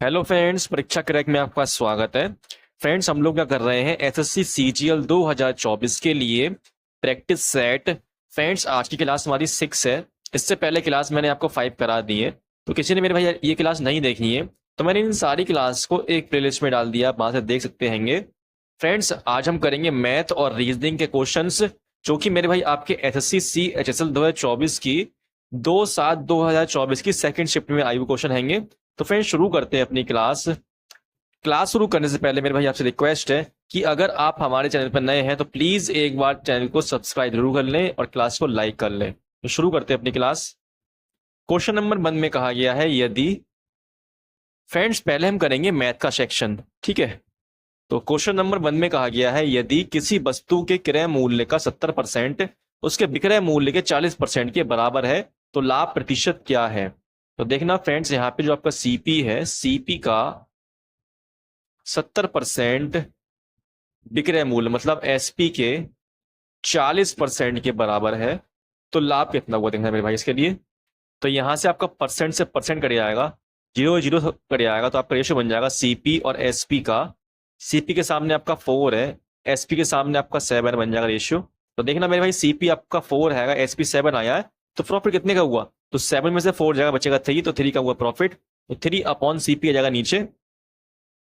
Hello friends, परीक्षा crack में आपका स्वागत है। फ्रेंड्स, हम लोग क्या कर रहे हैं, एसएससी सीजीएल 2024 के लिए प्रैक्टिस सेट। फ्रेंड्स, आज की क्लास हमारी 6 है। इससे पहले क्लास मैंने आपको 5 करा दी है। तो किसी ने मेरे भाई ये क्लास नहीं देखी है तो मैंने इन सारी क्लास को एक प्लेलिस्ट में डाल दिया, वहां से देख सकते हैंगे। फ्रेंड्स, आज हम करेंगे मैथ और रीजनिंग के क्वेश्चंस, जो कि मेरे भाई आपके एसएससी सीएचएसएल 2024 की 2/7/2024 की सेकंड शिफ्ट में आयु क्वेश्चन हैंगे। तो फ्रेंड्स, शुरू करते हैं अपनी क्लास। क्लास शुरू करने से पहले मेरे भाई आपसे रिक्वेस्ट है कि अगर आप हमारे चैनल पर नए हैं तो प्लीज एक बार चैनल को सब्सक्राइब जरूर कर लें और क्लास को लाइक कर लें। तो शुरू करते हैं अपनी क्लास। क्वेश्चन नंबर 1 में कहा गया है, यदि फ्रेंड्स पहले हम करेंगे मैथ का सेक्शन, ठीक है। तो क्वेश्चन नंबर 1 में कहा गया है, यदि किसी वस्तु के क्रय मूल्य का 70% उसके विक्रय मूल्य के 40% के बराबर है तो लाभ प्रतिशत क्या है। तो देखना फ्रेंड्स, यहाँ पे जो आपका सीपी है, सीपी का 70% विक्रय मूल्य मतलब एसपी के 40% के बराबर है तो लाभ कितना हुआ, देखना मेरे भाई इसके लिए। तो यहां से आपका परसेंट से परसेंट कट जाएगा, 0 0 कट जाएगा, तो आपका रेशियो बन जाएगा सीपी और एसपी का। सीपी के सामने आपका 4 है, एसपी के सामने आपका 7 बन जाएगा रेशियो। तो देखना मेरे भाई, सीपी आपका 4 है, एसपी 7 आया है, तो प्रॉफिट कितने का हुआ, तो 7 में से 4 जाएगा, बचेगा 3, तो 3 का हुआ प्रॉफिट। तो 3/सीपी आ जाएगा नीचे,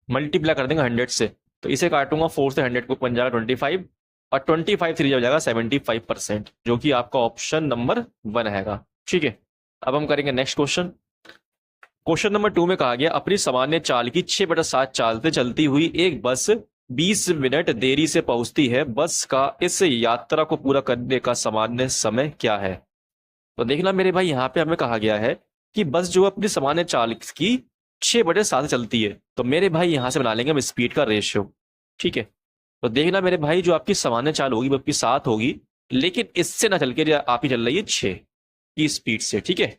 मल्टीप्लाई कर देंगे 100 से। तो इसे काटूंगा 4 से 100 को, बन जाएगा 25, और 25 3 हो जाएगा 75%, जो कि आपका ऑप्शन नंबर 1 हैगा, ठीक है। अब हम करेंगे नेक्स्ट क्वेश्चन। क्वेश्चन नंबर 2 में कहा गया, अपनी सामान्य चाल की 6/7 चाल से चलती हुई एक बस 20 मिनट देरी से पहुंचती है, बस का इस यात्रा को पूरा करने का सामान्य समय क्या है। तो देखना मेरे भाई, यहाँ पे हमें कहा गया है कि बस जो अपनी सामान्य चाल की 6/7 से चलती है, तो मेरे भाई यहां से बना लेंगे हम स्पीड का रेशियो, ठीक है। तो देखना मेरे भाई, जो आपकी सामान्य चाल होगी वो आपकी 7 होगी, लेकिन इससे ना चल के आप ही चल रही है 6 की स्पीड से, ठीक है।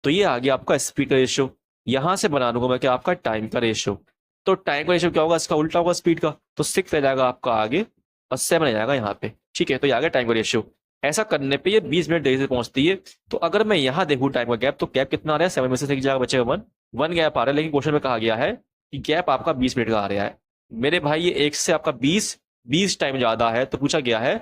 तो ये आ गया आपका स्पीड का रेशियो। यहां से बना दूंगा मैं क्या, आपका टाइम का रेशियो। तो टाइम का रेशियो क्या होगा, इसका उल्टा होगा स्पीड का, तो 6 रह जाएगा आपका आगे और 7 रह जाएगा यहाँ पे, ठीक है। तो ये आ गया टाइम का रेशियो। ऐसा करने पे ये 20 मिनट देरी से पहुंचती है। तो अगर मैं यहाँ देखूँ टाइम का गैप, तो गैप कितना आ रहा है, 7 में से 6 जाएगा, बचेगा 1, 1 गैप आ रहा है। लेकिन क्वेश्चन में कहा गया है कि गैप आपका 20 मिनट का आ रहा है। मेरे भाई ये 1 से आपका 20 टाइम ज्यादा है, तो पूछा गया है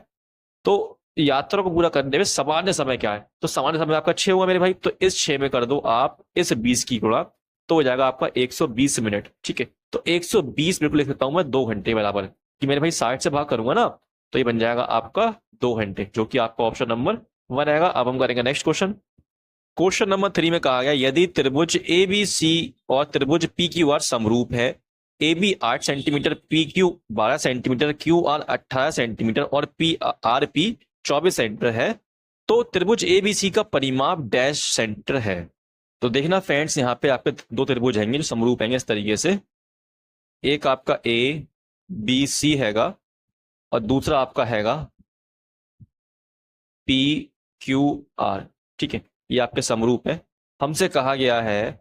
तो यात्रा को पूरा करने में सामान्य समय क्या है। तो सामान्य समय आपका 6 हुआ मेरे भाई, तो इस 6 में कर दो आप इस 20 की गुणा, तो हो जाएगा आपका 120 मिनट, ठीक है। तो 120 मिनट को लिख सकता हूं मैं 2 घंटे बराबर, कि मेरे भाई 60 से भाग करूंगा ना, तो ये बन जाएगा आपका 2 घंटे, जो कि आपका ऑप्शन नंबर 1 आएगा। अब हम करेंगे नेक्स्ट क्वेश्चन। क्वेश्चन नंबर 3 में कहा गया, यदि त्रिभुज ए बी सी और त्रिभुज पी क्यू आर समरूप है, A B 8 centimetre, P Q 12 centimetre, Q R 18 centimetre और पी आर पी 24 सेंटीमीटर है, तो त्रिभुज ए बी सी का परिमाप डैश सेंटीमीटर है। तो देखना फ्रेंड्स, यहाँ पे आपके 2 त्रिभुज हैंगे जो समरूप हैंगे इस तरीके से। एक आपका ए बी सी हैगा और दूसरा आपका हैगा पी क्यू आर, ठीक है। ये आपके समरूप है। हमसे कहा गया है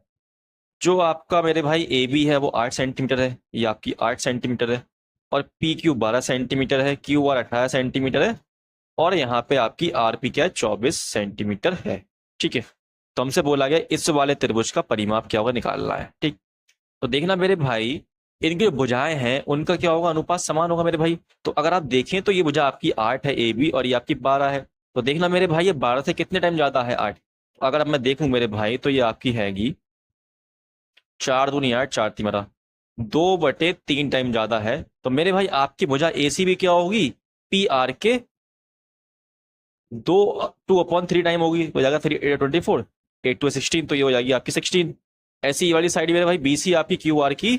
जो आपका मेरे भाई ए बी है वो 8 सेंटीमीटर है, ये आपकी 8 सेंटीमीटर है, और पी क्यू 12 सेंटीमीटर है, क्यू आर 18 सेंटीमीटर है, और यहाँ पे आपकी आर पी क्या है, 24 सेंटीमीटर है, ठीक है। तो हमसे बोला गया इस वाले त्रिभुज का परिमाप क्या होगा, निकालना है, ठीक। तो देखना मेरे भाई, इनकी जो भुजाएं हैं उनका क्या होगा, अनुपात समान होगा मेरे भाई। तो अगर आप देखें तो ये भुजा आपकी 8 है ए बी, और ये आपकी 12 है। तो देखना मेरे भाई, ये 12 से कितने टाइम ज्यादा है 8। अगर अब मैं देखूं मेरे भाई, तो ये आपकी हैगी 4 दूनी 8, 4 3 2/3 टाइम ज्यादा है। तो मेरे भाई आपकी भुजा ए सी भी क्या होगी, पी आर के 2/3 टाइम होगी, हो जाएगा 3 8 24, 8 2 16, तो ये हो जाएगी आपकी 16। ऐसी ये वाली साइड मेरे भाई बीसी आपकी क्यू आर की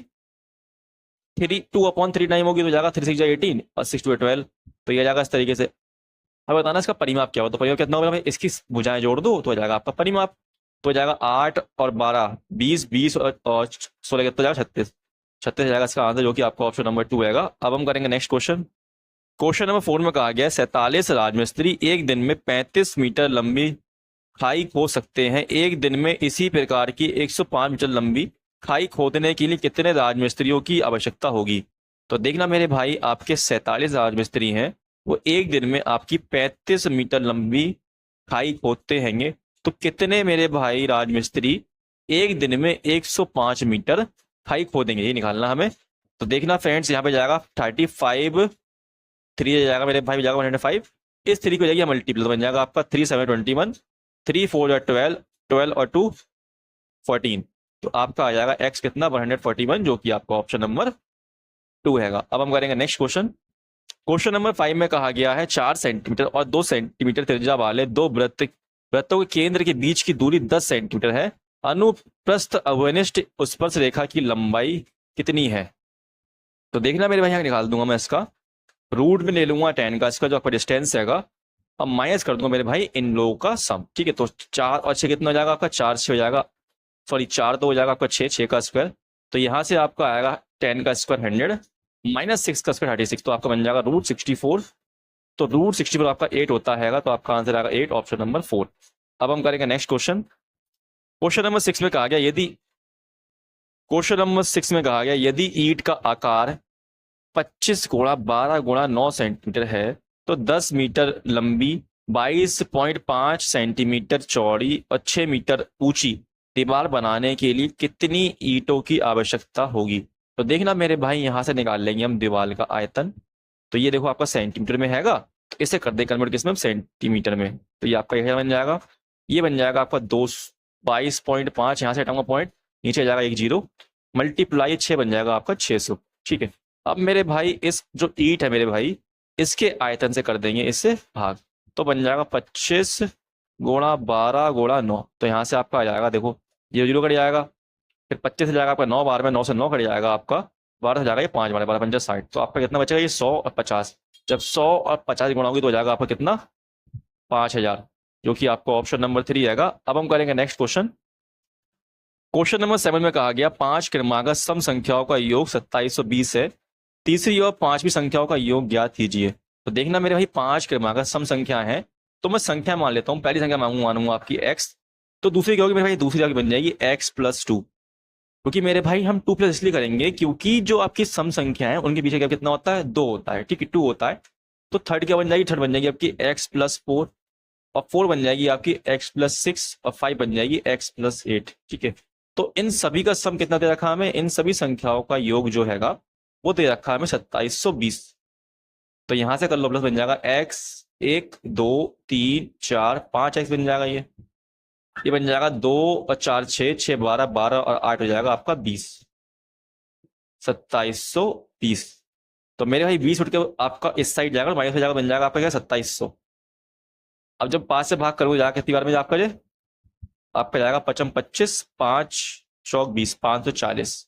2/3 टाइम होगी, तो हो जाएगा 3 6 18 और 6 2 12, तो ये जाएगा इस तरीके से। अब बताना इसका परिमाप क्या हो, तो परिमाप कितना होगा भाई, इसकी भुजाएं जोड़ दो तो हो जाएगा आपका परिमाप। तो हो जाएगा 8 और 12 20 20 और 16 कितना जाएगा 36, 36 जाएगा इसका आंसर, जो कि आपका ऑप्शन नंबर 2 आएगा। अब हम करेंगे नेक्स्ट क्वेश्चन। क्वेश्चन नंबर 4 में कहा गया है, 47 राजमिस्त्री एक दिन में 35 मीटर लंबी खाई खोद सकते हैं, एक दिन में इसी प्रकार की 105 मीटर लंबी खाई खोदने के लिए कितने राजमिस्त्रियों की आवश्यकता होगी। तो देखना मेरे भाई, आपके 47 राजमिस्त्री हैं, वो एक दिन में आपकी 35 मीटर लंबी खाई खोदते हैंगे, तो कितने मेरे भाई राजमिस्त्री एक दिन में 105 मीटर 5 खो देंगे, ये निकालना हमें। तो देखना फ्रेंड्स, यहाँ पे जाएगा 35, 3 जाएगा मेरे भाई, जाएगा 105, इस 3 को जाएगी मल्टीपल, तो बन जाएगा आपका 3 7 21, 3 4 12, 12 और 2 14। तो आपका आ जाएगा x कितना 141, जो कि आपका ऑप्शन नंबर 2 हैगा। अब हम करेंगे नेक्स्ट क्वेश्चन। क्वेश्चन नंबर 5 में कहा गया है 4 सेंटीमीटर और 2 सेंटीमीटर त्रिज्या वाले दो वृत्तों के केंद्र के बीच की दूरी 10 सेंटीमीटर है। अनुप्रस्थ अवनिष्ठ स्पर्श रेखा की लंबाई कितनी है? तो देखना मेरे भाई, यहाँ निकाल दूंगा मैं इसका, रूट में ले लूंगा 10 का, इसका जो आपका डिस्टेंस हैगा, अब माइनस कर दूंगा मेरे भाई इन लोगों का सम। ठीक है, तो 4 और 6 कितना हो जाएगा आपका, 4 6 हो जाएगा, सॉरी 4 तो हो जाएगा आपका 6, 6 का स्क्वायर, तो यहाँ से आपका आएगा 10 का स्क्वायर 100 माइनस 6 का स्क्वायर 36, तो आपका बन जाएगा रूट 64। तो रूट 64 आपका 8 होता है, तो आपका आंसर आएगा 8, ऑप्शन नंबर 4। अब हम करेंगे नेक्स्ट क्वेश्चन। क्वेश्चन नंबर 6 में कहा गया यदि ईंट का आकार 25 गुणा 12 गुणा 9 सेंटीमीटर है तो 10 मीटर लंबी, 22.5 सेंटीमीटर चौड़ी और 6 मीटर ऊंची दीवार बनाने के लिए कितनी ईंटों की आवश्यकता होगी? तो देखना मेरे भाई, यहां से निकाल लेंगे हम दीवार का आयतन। तो ये देखो आपका सेंटीमीटर में हैगा, तो इसे कर दे कन्वर्ट किसमें, सेंटीमीटर में। तो ये आपका यह बन जाएगा, ये बन जाएगा आपका 22.5, यहाँ से हटाऊंगा पॉइंट, नीचे जाएगा 1 0, मल्टीप्लाई 6 बन जाएगा आपका 600। ठीक है, अब मेरे भाई इस जो ईंट है मेरे भाई, इसके आयतन से कर देंगे इससे भाग, तो बन जाएगा 25 गुणा 12 गुणा 9, तो यहाँ से आपका आ जाएगा, देखो 0 0 कट जाएगा, फिर 25 से जाएगा आपका 9 बार में, 9 से 9 कट जाएगा आपका, 12 से जाएगा ये 5 बार, 12 5 60, तो आपका कितना बचेगा, ये 100 और 50। जब 100 और 50 गुणा होगी तो हो जाएगा आपका कितना, 5000, जो कि आपका ऑप्शन नंबर 3 आएगा। अब हम करेंगे नेक्स्ट क्वेश्चन। क्वेश्चन नंबर 7 में कहा गया 5 क्रमागत सम संख्याओं का योग 2720 है, तीसरी और 5वीं संख्याओं का योग ज्ञात कीजिए। तो देखना मेरे भाई, 5 क्रमागत सम संख्या है, तो मैं संख्या मान लेता हूं, पहली संख्या मानूंगा आपकी x, तो दूसरी क्या होगी मेरे भाई, दूसरी आपकी बन जाएगी x + 2, क्योंकि मेरे भाई हम 2 प्लस इसलिए करेंगे क्योंकि जो आपकी सम संख्या है उनके पीछे क्या कितना होता है, 2 होता है। ठीक है, 2 होता है, तो थर्ड क्या बन जाएगी, थर्ड बन जाएगी आपकी x + 4, और 4 बन जाएगी आपकी x + 6, और 5 बन जाएगी x + 8। ठीक है, तो इन सभी का सम कितना दे रखा हमें, इन सभी संख्याओं का योग जो हैगा वो दे रखा है हमें 2720। तो यहां से कर लो प्लस, बन जाएगा x 1 2 3 4 5x बन जाएगा, ये बन जाएगा 2 और 4 6, 6 12, 12 और 8 हो जाएगा आपका 20, 2720। तो मेरे भाई 20 उठ के आपका इस साइड जाएगा, माइनस हो जाएगा, बन जाएगा आपका क्या 2700। अब जब 5 से भाग करोगे जाकर कितनी बार में आपका आपका जाएगा 55 25, 5 चौक 20, 540।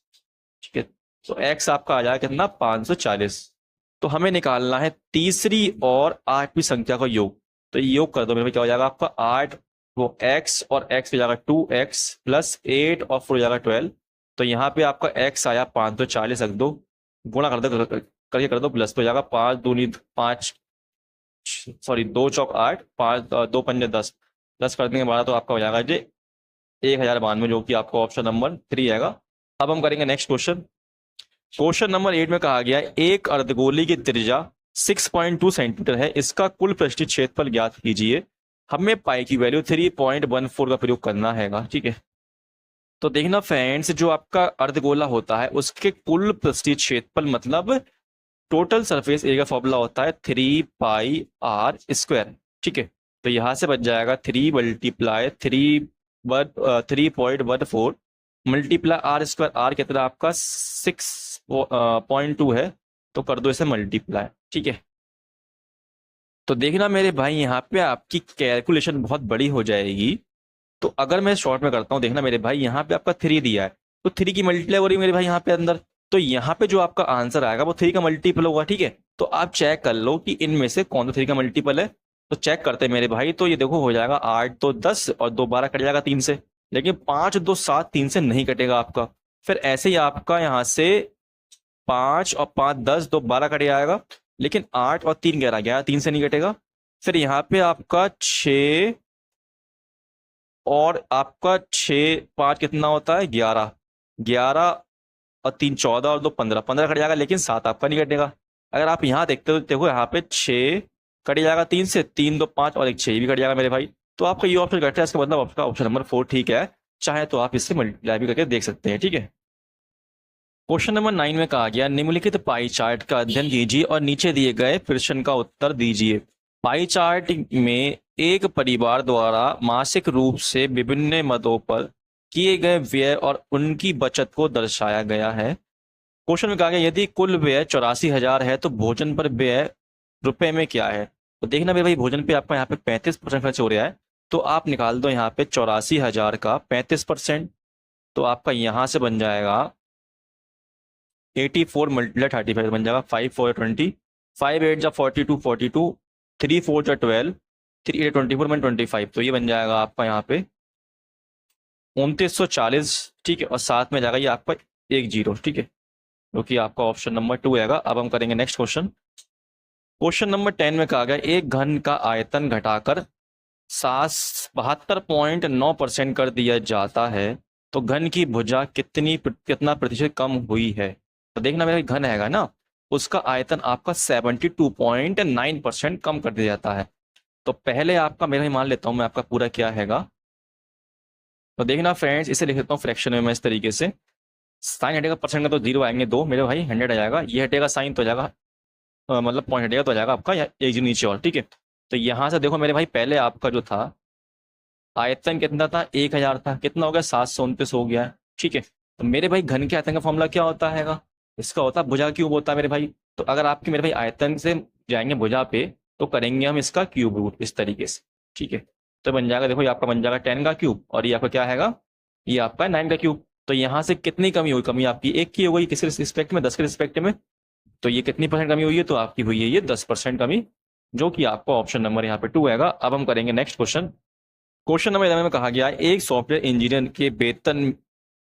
ठीक है, तो x आपका आ जाएगा कितना, 540। तो हमें निकालना है तीसरी और 8वीं संख्या का योग, तो ये योग कर दो मेरे भाई, क्या हो जाएगा आपका 8, वो x और x हो जाएगा 2x + 8 और 4 हो जाएगा 12। तो यहाँ पे आपका x आया 540, रख दो, गुणा कर दो, करके कर दो प्लस, तो हो जाएगा 5 दूनी 5, सॉरी 2 चौक 8, 5 2 पंजे 10, 10 कर देंगे 12, तो आपका हो जाएगा जी 1092, जो कि आपका ऑप्शन नंबर 3 आएगा। अब हम करेंगे नेक्स्ट क्वेश्चन। क्वेश्चन नंबर 8 में कहा गया एक अर्धगोली की त्रिज्या 6.2 सेंटीमीटर है, इसका कुल पृष्ठीय क्षेत्रफल ज्ञात कीजिए। हमें पाई की वैल्यू 3.14 का प्रयोग करना है। ठीक है, तो देखना फ्रेंड्स, जो आपका अर्धगोला होता है उसके कुल पृष्ठीय क्षेत्रफल मतलब टोटल सरफेस एरिया का फॉर्मूला होता है 3πr²। ठीक है, तो यहां से बच जाएगा 3 × 3.14 मल्टीप्लाई r², r कितना आपका 6.2 है, तो कर दो इसे मल्टीप्लाई। ठीक है, तो देखना मेरे भाई, यहाँ पे आपकी कैलकुलेशन बहुत बड़ी हो जाएगी। तो अगर मैं शॉर्ट में करता हूँ, देखना मेरे भाई, यहाँ पे आपका 3 दिया है, तो 3 की मल्टीप्लाई हो रही है मेरे भाई यहाँ पे अंदर, तो यहाँ पे जो आपका आंसर आएगा वो 3 का मल्टीपल होगा। ठीक है, तो आप चेक कर लो कि इनमें से कौन सा 3 का मल्टीपल है, तो चेक करते हैं मेरे भाई। तो ये देखो हो जाएगा 8 2 10 और 2 12 कट जाएगा 3 से, लेकिन 5 2 7 3 से नहीं कटेगा आपका। फिर ऐसे ही आपका यहाँ से 5 और 5 10, 2 12 कट जाएगा, लेकिन 8 और 3 11 11 3 से नहीं कटेगा। फिर यहाँ पे आपका 6 और आपका 6 5 कितना होता है 11, 11 और 3 14 और 2 15, 15 कट जाएगा, लेकिन 7 आपका नहीं कटेगा। अगर आप यहाँ देखते हो, देखो यहाँ पे 6 कट जाएगा 3 से, 3 2 5 और 1 6 भी कट जाएगा मेरे भाई। तो आपका ये ऑप्शन कट है, इसका मतलब आपका ऑप्शन नंबर 4 ठीक है। चाहे तो आप इससे मल्टीप्लाई भी करके देख सकते हैं। ठीक है। क्वेश्चन नंबर 9 में कहा गया निम्नलिखित पाई चार्ट का अध्ययन कीजिए और नीचे दिए गए प्रश्न का उत्तर दीजिए। पाई चार्ट में एक परिवार द्वारा मासिक रूप से विभिन्न मदों पर किए गए व्यय और उनकी बचत को दर्शाया गया है। क्वेश्चन में कहा गया यदि कुल व्यय 84,000 है तो भोजन पर व्यय रुपए में क्या है। तो देखना मेरे भाई भोजन पे आपका यहाँ पे 35% खर्च हो रहा है, तो आप निकाल दो यहाँ पे 84,000 का 35%, तो आपका यहाँ से बन जाएगा 84 मल्टीप्लाई 35 बन जाएगा 5 4 20, 5 8 जा 42 42, 3 4 जा 12, 3 8 24 में 25, तो ये बन जाएगा आपका यहाँ पे 2940। ठीक है, और साथ में जाएगा ये आपका 10। ठीक है, जो कि आपका ऑप्शन नंबर 2 आएगा। अब हम करेंगे नेक्स्ट क्वेश्चन। क्वेश्चन नंबर 10 में कहा गया एक घन का आयतन घटाकर 72.9% कर दिया जाता है तो घन की भुजा कितना प्रतिशत कम हुई है। तो देखना मेरा घन हैगा ना, उसका आयतन आपका 72.9% कम कर दिया जाता है। तो पहले आपका मेरा ही मान लेता हूं मैं आपका पूरा क्या हैगा। तो देखना फ्रेंड्स, इसे लिख देता हूँ फ्रैक्शन में मैं इस तरीके से। साइन हटेगा परसेंट का तो 0 आएंगे 2 मेरे भाई, 100 आ जाएगा। ये हटेगा साइन तो हो जाएगा मतलब पॉइंट हटेगा तो हो जाएगा आपका एक 0 नीचे और। ठीक है, तो यहां से देखो मेरे भाई पहले आपका जो था आयतन कितना था 1000 था, कितना हो गया 729 हो गया। ठीक है, तो मेरे भाई घन के आयतन का फॉर्मूला क्या होता है, इसका होता है भुजा क्यूब होता है मेरे भाई। तो अगर आपके मेरे भाई आयतन से जाएंगे भुजा पे तो करेंगे हम इसका क्यूब रूट इस तरीके से। ठीक है, तो बन जाएगा देखो ये आपका बन जाएगा 10 का क्यूब और ये आपका क्या हैगा, ये आपका 9 का क्यूब। तो यहाँ से कितनी कमी हुई, कमी आपकी 1 की हो गई, किसके रिस्पेक्ट में 10 के रिस्पेक्ट में। तो ये कितनी परसेंट कमी हुई है, तो आपकी हुई है ये 10% कमी, जो कि आपका ऑप्शन नंबर यहाँ पे 2 आएगा। अब हम करेंगे नेक्स्ट क्वेश्चन। क्वेश्चन नंबर 11 में कहा गया है एक सॉफ्टवेयर इंजीनियर के वेतन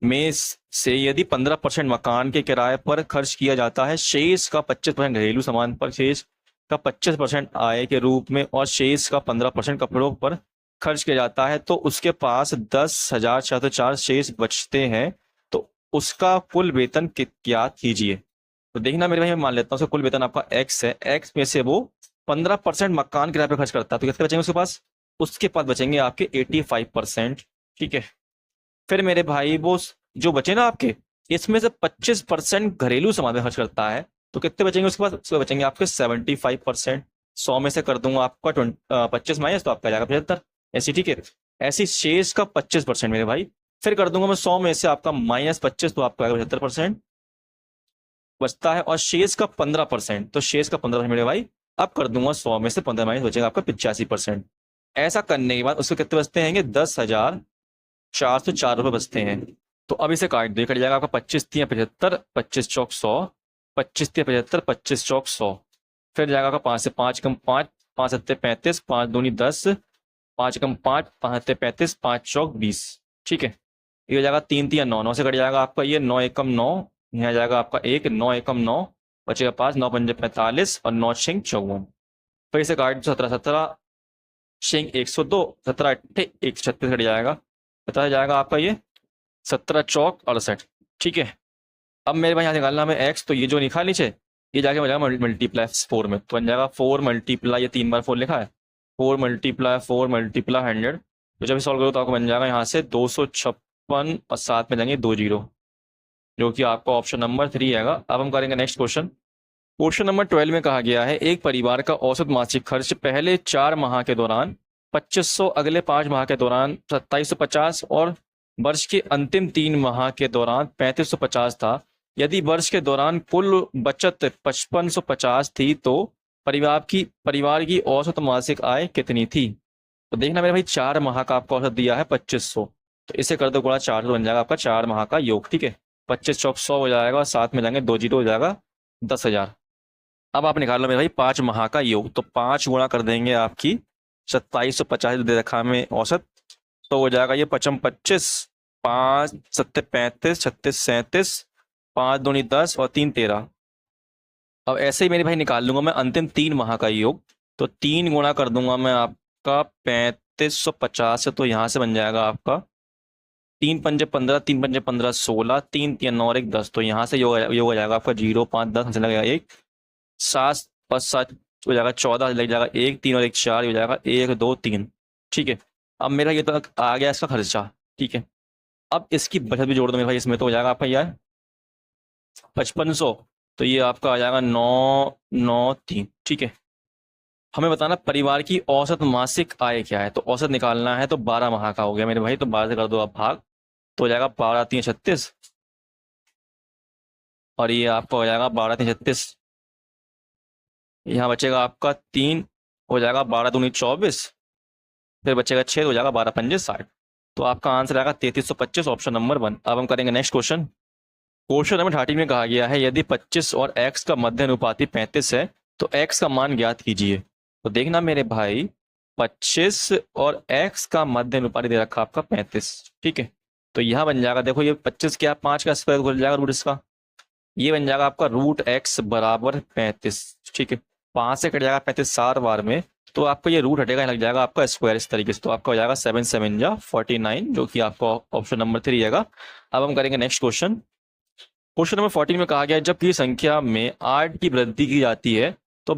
में से यदि 15% मकान के किराए पर खर्च किया जाता है, शेष का 25% घरेलू सामान पर, शेष का 25% आय के रूप में और शेष का 15% कपड़ों पर खर्च किया जाता है, तो उसके पास 10,604 शेष बचते हैं, तो उसका कुल वेतन क्या कीजिए। तो देखना मेरे भाई मैं मान लेता हूँ कुल वेतन आपका एक्स है, एक्स में से वो 15% मकान किराए पर खर्च करता है, तो कितने बचेंगे उसके पास, उसके पास बचेंगे आपके 85%। ठीक है, फिर मेरे भाई वो जो बचे ना आपके, इसमें से 25% घरेलू सामान में खर्च करता है, तो कितने बचेंगे उसके पास, उसके बचेंगे आपके 75%। 100 में से कर दूंगा आपका 25 माइनस, तो आपका जाएगा 75 ऐसी। ठीक है, ऐसी शेष का 25% मेरे भाई, फिर कर दूंगा मैं 100 में से आपका -25, तो आपका 75% बचता है, और शेष का 15%, तो शेष का 15% मेरे भाई अब कर दूंगा 100 में से 15 माइनस, बचेगा आपका 85%। ऐसा करने के बाद उसके कितने बचते हैं, 10,404 रुपये बचते हैं। तो अब इसे काट दो, कट जाएगा आपका 25 3 75, 25 चौक 100, 25 3 75, 25 चौक 100, फिर जाएगा आपका 5 से 5 कम 5, 5 7 35, 5 दूनी 10, 5 कम 5, 5 7 35, 5 चौक 20। ठीक है, ये हो जाएगा 3 3 9, 9 से कट जाएगा आपका ये 9 एकम 9, यहाँ जाएगा आपका 1 9 एकम 9, बचेगा 5, 9 पंजे 45 और 9 छिंग 54। फिर इसे काट 17 17 छिंग 102, 17 8 136 कट जाएगा, बताया जाएगा आपका ये 17 चौक 68। ठीक है, अब मेरे भाई यहाँ निकालना हमें एक्स, तो ये जो लिखा नीचे ये जाके हो जाएगा मल्टीप्लाई 4 में, तो बन जाएगा 4 मल्टीप्लाई, ये 3 बार 4 लिखा है, 4 मल्टीप्लाई 4 मल्टीप्लाई 100, तो जब सॉल्व करो तो आपको बन जाएगा यहाँ से 256 और साथ में जाएंगे 2 0, जो कि आपका ऑप्शन नंबर 3 आएगा। अब हम करेंगे नेक्स्ट क्वेश्चन। क्वेश्चन नंबर 12 में कहा गया है एक परिवार का औसत मासिक खर्च पहले 4 माह के दौरान 2500, अगले 5 माह के दौरान 2750 और वर्ष के अंतिम 3 माह के दौरान 3550 था। यदि वर्ष के दौरान कुल बचत 5550 थी तो परिवार की औसत मासिक आय कितनी थी। तो देखना मेरे भाई 4 माह का आपका औसत दिया है 2500, तो इसे कर दो गुणा 4, तो बन जाएगा आपका 4 माह का योग। ठीक है, 25 चौक 100 हो जाएगा और साथ में जाएंगे 2 0 हो जाएगा 10,000। अब आप निकाल लो मेरे भाई 5 माह का योग, तो 5 गुणा कर देंगे आपकी 2750 दे रखा में औसत, तो हो जाएगा ये 55 25, 5 7 35, 36 37, 5 दूनी 10 और 3 13। अब ऐसे ही मेरे भाई निकाल लूंगा मैं अंतिम 3 माह का योग, तो 3 गुणा कर दूंगा मैं आपका 3550 से, तो यहाँ से बन जाएगा आपका 3 पंजे 15, 3 पंजे 15 16, 3 3 9 और 1 10, तो यहाँ से योग हो जाएगा आपका 0 5 10 से लगेगा 1 7 और 7 हो जाएगा 14, लग जाएगा 1 3 और 1 4 हो जाएगा 1 2 3। ठीक है, अब मेरा ये तो आ गया इसका खर्चा। ठीक है, अब इसकी बचत भी जोड़ दो मेरे भाई इसमें, तो हो जाएगा आपका यार 5500, तो ये आपका आ जाएगा 993। ठीक है, हमें बताना परिवार की औसत मासिक आय क्या है, तो औसत निकालना है, तो 12 माह का हो गया मेरे भाई, तो 12 से कर दो आप भाग, तो हो जाएगा 12×3=36, और ये आपका हो जाएगा 12×3=36, यहाँ बचेगा आपका 3, हो जाएगा 12×2=24, फिर बचेगा 6, हो जाएगा 12×5=60। तो आपका आंसर आएगा 3325, ऑप्शन नंबर 1। अब हम करेंगे नेक्स्ट क्वेश्चन। क्वेश्चन नंबर 30 में कहा गया है यदि 25 और x का मध्य अनुपाती 35 है तो x का मान ज्ञात कीजिए। तो देखना मेरे भाई, 25 और x का मध्य अनुपाती दे रखा आपका 35। ठीक है, तो यह बन जाएगा, देखो ये 25 क्या, 5 का स्क्वायर हो जाएगा रूट इसका, ये बन जाएगा आपका √x बराबर 35। ठीक है, 5 से कट जाएगा 35 4 बार में, तो आपको ये रूट हटेगा, लग जाएगा आपका स्क्वायर इस तरीके से, तो आपका हो जाएगा 7 7 जा 49, जो कि आपका ऑप्शन नंबर 3 रहेगा। अब हम करेंगे नेक्स्ट क्वेश्चन। क्वेश्चन नंबर 14 में कहा गया है जब किसी संख्या में 8 की वृद्धि की जाती है तो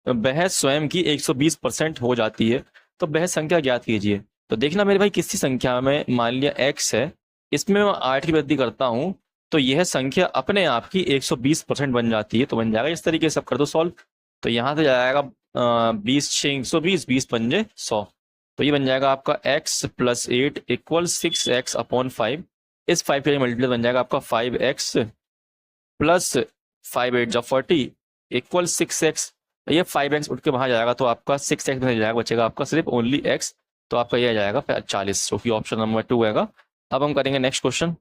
वह स्वयं की 120% हो जाती है, तो वह संख्या ज्ञात कीजिए। तो देखना मेरे भाई, किसी संख्या में मान लिया x है, इसमें मैं 8 की वृद्धि करता हूं, तो यह संख्या अपने आप की 120% बन जाती है, तो बन जाएगा इस तरीके से, सब कर दो सॉल्व। तो यहाँ से जाएगा 20×6=120, 20×5=100, तो ये बन जाएगा आपका x + 8 = 6x/5। इस 5 के लिए मल्टीप्लाई बन जाएगा आपका 5x + 5×8=40 = 6x। ये 5x उठ के वहां जाएगा तो आपका 6x में जाएगा, बचेगा आपका सिर्फ ओनली x, तो आपका ये आ जाएगा 40, जो कि ऑप्शन नंबर 2 आएगा। अब हम करेंगे नेक्स्ट क्वेश्चन।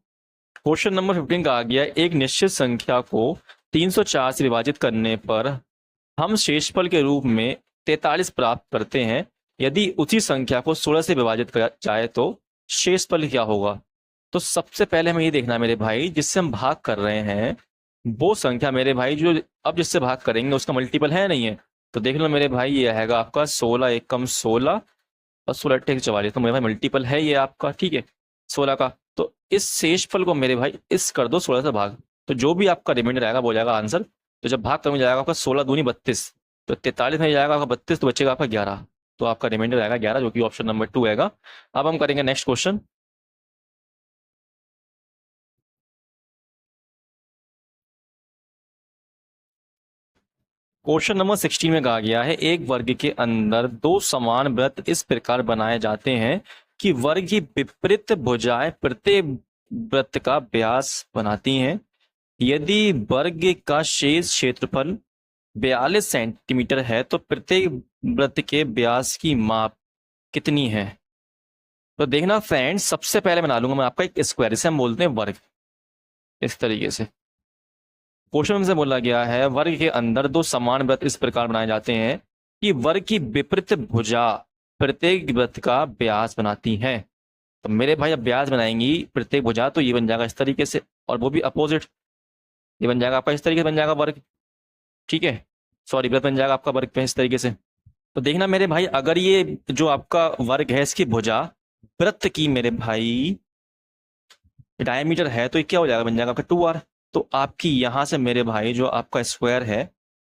क्वेश्चन नंबर 15 का आ गया, एक निश्चित संख्या को 304 से विभाजित करने पर हम शेषफल के रूप में 43 प्राप्त करते हैं, यदि उसी संख्या को 16 से विभाजित किया जाए तो शेषफल क्या होगा। तो सबसे पहले हमें ये देखना है मेरे भाई, जिससे हम भाग कर रहे हैं वो संख्या मेरे भाई जो अब जिससे भाग करेंगे उसका मल्टीपल है नहीं है, तो देख लो मेरे भाई, ये आएगा आपका 16 एकम 16 और 16 अट्ठे 44, तो मेरे भाई मल्टीपल है ये आपका, ठीक है, 16 का। तो इस शेषफल को मेरे भाई इस कर दो 16 से भाग, तो जो भी आपका रिमाइंडर आएगा वो हो जाएगा आंसर। तो जब भाग कम जाएगा आपका 16 दूनी 32, तो 43 में जाएगा आपका 32, तो बचेगा आपका 11, तो आपका रिमाइंडर आएगा 11, जो कि ऑप्शन नंबर 2 आएगा। अब हम करेंगे नेक्स्ट क्वेश्चन। क्वेश्चन नंबर 16 में कहा गया है एक वर्ग के अंदर दो समान वृत्त इस प्रकार बनाए जाते हैं कि वर्ग की विपरीत भुजाएं प्रत्येक वृत्त का व्यास बनाती हैं। यदि वर्ग का शेष क्षेत्रफल 42 सेंटीमीटर है तो प्रत्येक वृत्त के व्यास की माप कितनी है। तो देखना फ्रेंड्स, सबसे पहले बना लूंगा मैं आपका एक स्क्वायर, इसे हम बोलते हैं वर्ग, इस तरीके से। क्वेश्चन से बोला गया है वर्ग के अंदर दो समान वृत्त इस प्रकार बनाए जाते हैं कि वर्ग की विपरीत भुजा प्रत्येक वृत्त का व्यास बनाती हैं। तो मेरे भाई अब व्यास बनाएंगी प्रत्येक भुजा, तो ये बन जाएगा इस तरीके से, और वो भी अपोजिट, ये बन जाएगा आपका इस तरीके से बन जाएगा वर्ग, ठीक है, सॉरी वृत्त बन जाएगा आपका वर्ग पे इस तरीके से। तो देखना मेरे भाई, अगर ये जो आपका वर्ग है इसकी भुजा वृत्त की मेरे भाई डायमीटर है, तो ये क्या हो जाएगा, बन जाएगा आपका 2r। तो आपकी यहां से मेरे भाई जो आपका स्क्वायर है,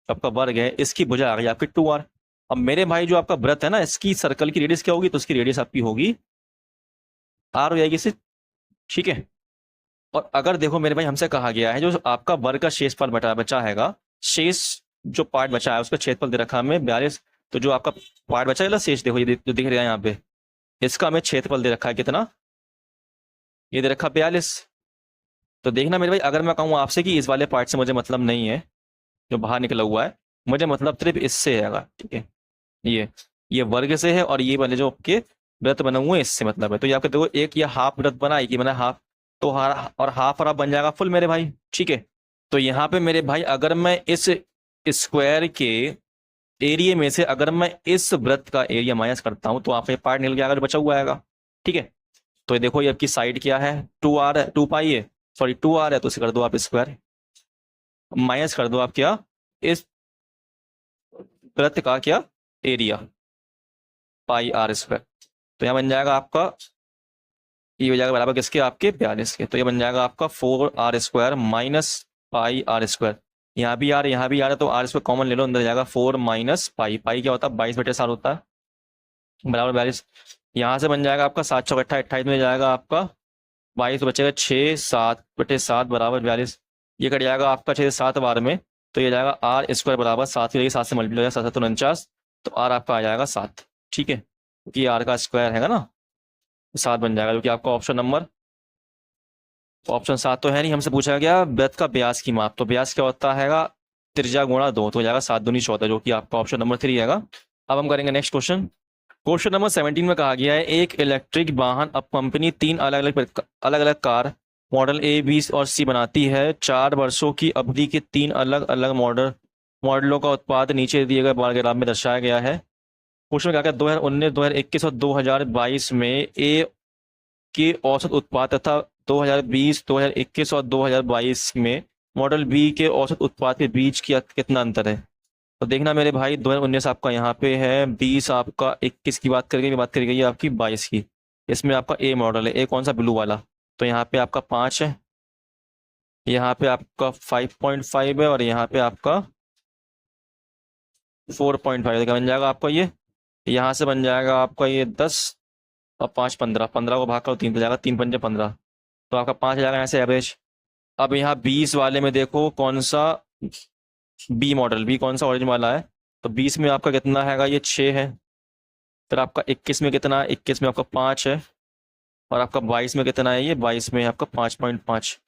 आपका वर्ग है, इसकी भुजा आ गई आपकी 2r। अब मेरे भाई जो आपका वृत्त है ना, इसकी सर्कल की रेडियस क्या होगी, तो इसकी रेडियस आपकी होगी r हो जाएगी इसे, ठीक है। और अगर देखो मेरे भाई, हमसे कहा गया है जो आपका वर्ग का शेषफल बचा हैगा, शेष जो पार्ट बचा है उसका क्षेत्रफल दे रखा है हमें 42, तो जो आपका पार्ट बचा है ना शेष, देखो ये जो दिख रहा है यहाँ पे, इसका हमें क्षेत्रफल दे रखा है कितना, ये दे रखा 42। तो देखना मेरे भाई, अगर मैं कहूँ आपसे कि इस वाले पार्ट से मुझे मतलब नहीं है जो बाहर निकला हुआ है, मुझे मतलब सिर्फ इससे आएगा, ठीक है, ये वर्ग से है, और ये वाले जो आपके वृत्त बने हुए हैं इससे मतलब है। तो ये आपके देखो, एक ये हाफ वृत्त बना, एक ये बना हाफ, तो और हाफ बन जाएगा फुल मेरे भाई, ठीक है। तो यहाँ पे मेरे भाई अगर मैं इस स्क्वायर के एरिया में से अगर मैं इस वृत्त का एरिया माइनस करता हूं तो आप ये पार्ट निकल के अगर बचा हुआ आएगा, ठीक है। तो ये देखो, ये आपकी साइड क्या है, 2r है, 2 पाई है, सॉरी 2r है, तो इसे कर दो आप स्क्वायर, माइनस कर दो आप क्या, इस वृत्त का क्या एरिया, πr²। तो यहाँ बन जाएगा आपका, ये हो जाएगा बराबर किसके, आपके 42 के। तो ये बन जाएगा आपका 4r² माइनस πr²। यहाँ भी यार, यहाँ भी यार है, तो r² कॉमन ले लो, अंदर जाएगा 4 माइनस पाई, पाई क्या होता है 22/7 होता है, बराबर 42। यहाँ से बन जाएगा आपका 7 × 6 = 28 में जाएगा आपका 22 तो बचेगा 6 7/7 बराबर 42। ये कट जाएगा आपका 6 से 7 बार में, तो ये जाएगा आर स्क्वायर बराबर 7 की 7 से मल्टीप्लाई हो जाएगा 7 7 49, तो आर आपका आ जाएगा 7। ठीक है, क्योंकि आर का स्क्वायर है ना, 7 बन जाएगा, जो कि आपका ऑप्शन 7 तो है नहीं। हमसे पूछा गया वृत्त का व्यास की माप, तो व्यास क्या होता है, त्रिज्या गुणा 2, तो हो जाएगा 7 दूनी 14, जो कि आपका ऑप्शन नंबर 3 है। अब हम करेंगे नेक्स्ट क्वेश्चन। क्वेश्चन नंबर 17 में कहा गया है एक इलेक्ट्रिक वाहन अब कंपनी 3 अलग अलग कार मॉडल ए बी और सी बनाती है। 4 वर्षों की अवधि के 3 अलग अलग मॉडलों का उत्पाद नीचे दिए गए बार ग्राफ में दर्शाया गया है। क्वेश्चन क्या 2019 2021 और 2022 में ए के औसत उत्पाद तथा 2020 2021 और 2022 में मॉडल बी के औसत उत्पाद के बीच कितना अंतर है। तो देखना मेरे भाई, 2019 आपका यहाँ पे है, 20 आपका 21 की बात करी गई है आपकी 22 की। इसमें आपका ए मॉडल है, ए कौन सा, ब्लू वाला, तो यहाँ पे आपका 5 है, यहाँ पे आपका 5.5 है, और यहाँ पे आपका 4.5 का बन जाएगा आपका ये। यहाँ से बन जाएगा आपका ये 10 और 5 15, 15 को भाग करो 3 पे जाएगा, 3 पंजे 15, तो आपका 5 आ जाएगा यहाँ से एवरेज। अब यहाँ 20 वाले में देखो कौन सा बी मॉडल, बी कौन सा ओरिजिन वाला है, तो 20 में आपका कितना है, ये 6 है। फिर आपका 21 में कितना है, 21 में आपका 5 है, और आपका 22 में कितना है, ये 22 में आपका 5.5,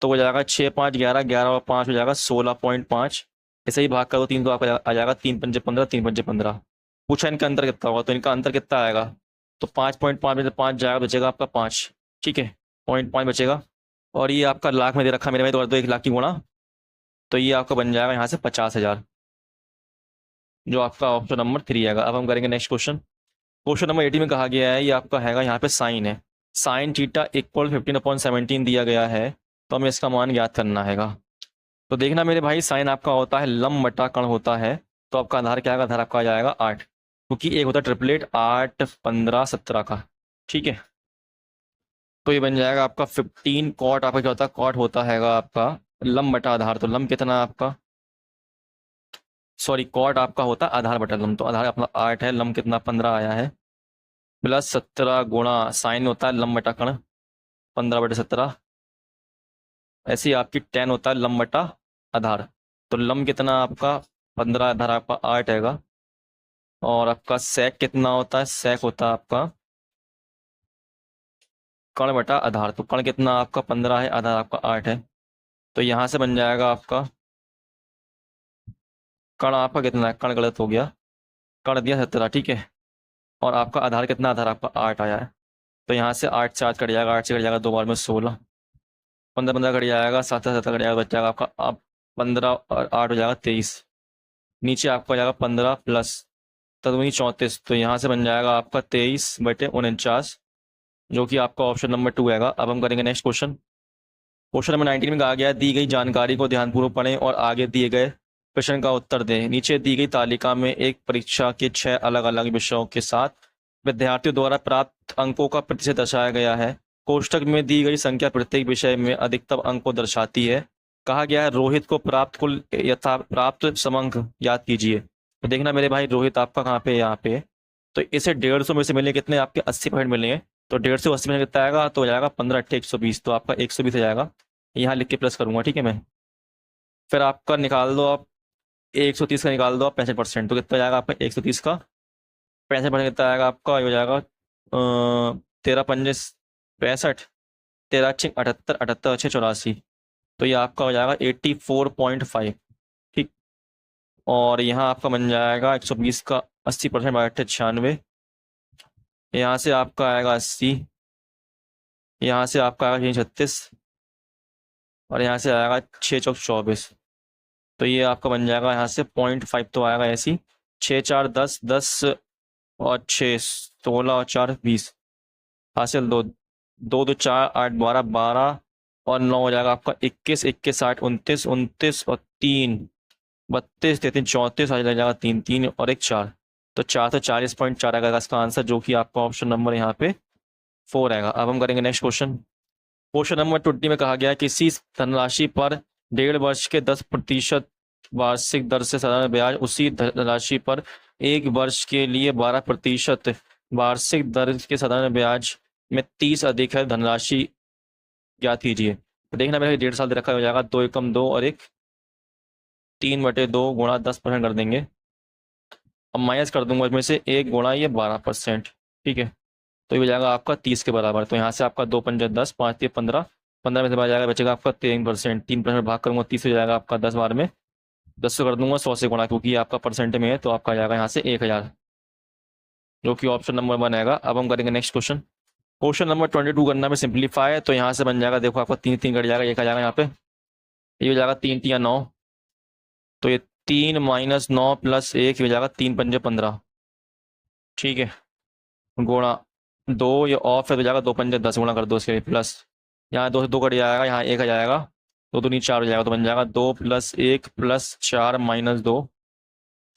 तो हो जाएगा 6 5 11, 11 और 5 हो जाएगा 16.5। ऐसे ही भाग करो 3 तो आपका आ जाएगा 3 पंजे 15, 3 पंजे 15। पूछा इनका अंतर कितना होगा, तो इनका अंतर कितना आएगा, तो 5.5 में से 5 जाएगा, बचेगा आपका 5। ठीक है, 0.5 बचेगा, और ये आपका लाख में दे रखा मेरे भाई, तो 1 लाख की गुणा, तो ये आपका बन जाएगा यहाँ से 50,000, जो आपका ऑप्शन नंबर 3 आएगा। अब हम करेंगे नेक्स्ट क्वेश्चन। क्वेश्चन नंबर 18 में कहा गया है, ये आपका हैगा यहाँ पे साइन है, साइन थीटा इक्वल 15/17 दिया गया है, तो हमें इसका मान ज्ञात करना हैगा। तो देखना मेरे भाई, साइन आपका होता है लंब बटा कर्ण होता है, तो आपका आधार क्या आएगा, आधार आपका आ जाएगा 8, क्योंकि एक होता है ट्रिपलेट 8 15 17 का। ठीक है, तो ये बन जाएगा आपका 15 कॉट, आपका क्या होता है, कॉट होता हैगा आपका लंब बटा आधार, तो लंब कितना आपका, सॉरी कॉट आपका होता है आधार बटा लंब, तो आधार अपना 8 है, लंब कितना 15 आया है, प्लस 17 गुणा साइन होता है लंब बटा कर्ण 15/17, ऐसे ही आपकी 10 होता है लंब बटा आधार, तो लंब कितना आपका 15, आधार आपका 8 हैगा, और आपका सेक कितना होता है, सेक होता है आपका कर्ण बटा आधार, तो कर्ण कितना आपका 15 है, आधार आपका 8 है, तो यहाँ से बन जाएगा आपका कर्ण आपका कितना है, कर्ण गलत हो गया, कर्ण दिया 17, ठीक है, और आपका आधार कितना, आधार आपका 8 आया है, तो यहाँ से 8 4 कट जाएगा, 8 से कट जाएगा 2 बार में 16, 15 15 कट जाएगा, 7 7 कट जाएगा, बच जाएगा आपका अब 15 और 8 हो जाएगा 23, नीचे आपका हो जाएगा 15 प्लस 34, तो यहाँ से बन जाएगा आपका 23/49, जो कि आपका ऑप्शन नंबर 2 आएगा। अब हम करेंगे नेक्स्ट क्वेश्चन। क्वेश्चन नंबर 19 में कहा गया दी गई जानकारी को ध्यानपूर्वक पढ़ें और आगे दिए गए प्रश्न का उत्तर दें। नीचे दी गई तालिका में एक परीक्षा के 6 अलग अलग विषयों के साथ विद्यार्थियों द्वारा प्राप्त अंकों का प्रतिशत दर्शाया गया है। कोष्ठक में दी गई संख्या प्रत्येक विषय में अधिकतम अंक को दर्शाती है। कहा गया है रोहित को प्राप्त कुल यथा प्राप्त समंक याद कीजिए। तो देखना मेरे भाई, रोहित आपका कहाँ पे, यहाँ पे, तो इसे 150 में से मिले कितने, आपके 80% मिलेंगे, तो 150 से 80 में कितना आएगा, तो हो जाएगा 15 8 120, तो आपका 120 हो जाएगा, यहाँ लिख के प्लस करूंगा, ठीक है मैं। फिर आपका निकाल दो आप 130 का निकाल दो आप 65%, तो कितना जाएगा आपका 130 का 65% कितना आएगा आपका, ये हो जाएगा 13 पंजे 65, 13 6 78, 78 6 84, तो ये आपका हो जाएगा 84.5, ठीक। और यहाँ आपका बन जाएगा 120 का 80% 96, यहाँ से आपका आएगा 80, यहाँ से आपका आएगा 36, और यहाँ से आएगा 6 चौक 24, तो ये आपका बन जाएगा यहाँ से 0.5 तो आएगा ऐसी, 6 4 10 10 और 6 16 और 4 20, हासिल 2 2 2 4 8 12 12 और 9 हो जाएगा आपका 21 21 8 29 29 और 3 32 33 34, आ जाएगा 3 3 और 1 4, तो 4 तो 40.4 आएगा इसका आंसर, जो कि आपका ऑप्शन नंबर यहाँ पे 4 आएगा। अब हम करेंगे नेक्स्ट क्वेश्चन। क्वेश्चन नंबर 20 में कहा गया किसी धनराशि पर 1.5 वर्ष के 10% वार्षिक दर से साधारण ब्याज उसी धनराशि पर 1 वर्ष के लिए 12% वार्षिक दर के साधारण ब्याज में 30 अधिक है। धनराशि ज्ञात कीजिए। तो देखना मेरे 1.5 साल दे रखा हो जाएगा, 2 एकम 2 और एक 3/2 गुणा 10% कर देंगे। अब माइनस कर दूंगा इसमें से 1 गुणा ये 12%, ठीक है। तो ये हो जाएगा आपका 30 के बराबर। तो यहाँ से आपका 2 पंजे 10, 5 3 15, 15 में से बाहर जाएगा, बचेगा आपका 3%। 3% भाग करूंगा 30 हो जाएगा आपका 10 बार में 10 से कर दूंगा 100 से गुणा, क्योंकि ये आपका परसेंट में है, तो आपका आ जाएगा यहाँ से 1000, जो कि ऑप्शन नंबर 1 आएगा। अब हम करेंगे नेक्स्ट क्वेश्चन। क्वेश्चन नंबर 22 करना में सिंप्लीफाई है, तो यहाँ से बन जाएगा, देखो आपका 3 3 कट जाएगा, 1 आ जाएगा यहाँ पे, ये हो जाएगा 3 3 9। तो ये 3 - 9 + 1 हो जाएगा 3 पंजे 15, ठीक है, गुणा 2, ये ऑफ है तो जाएगा 2 पंजे 10, गुणा कर दो इसके प्लस, यहाँ 2 से 2 कट जाएगा, यहाँ 1 आ जाएगा, 2 दूनी 4 हो जाएगा, तो बन जाएगा 2 + 1 + 4 - 2।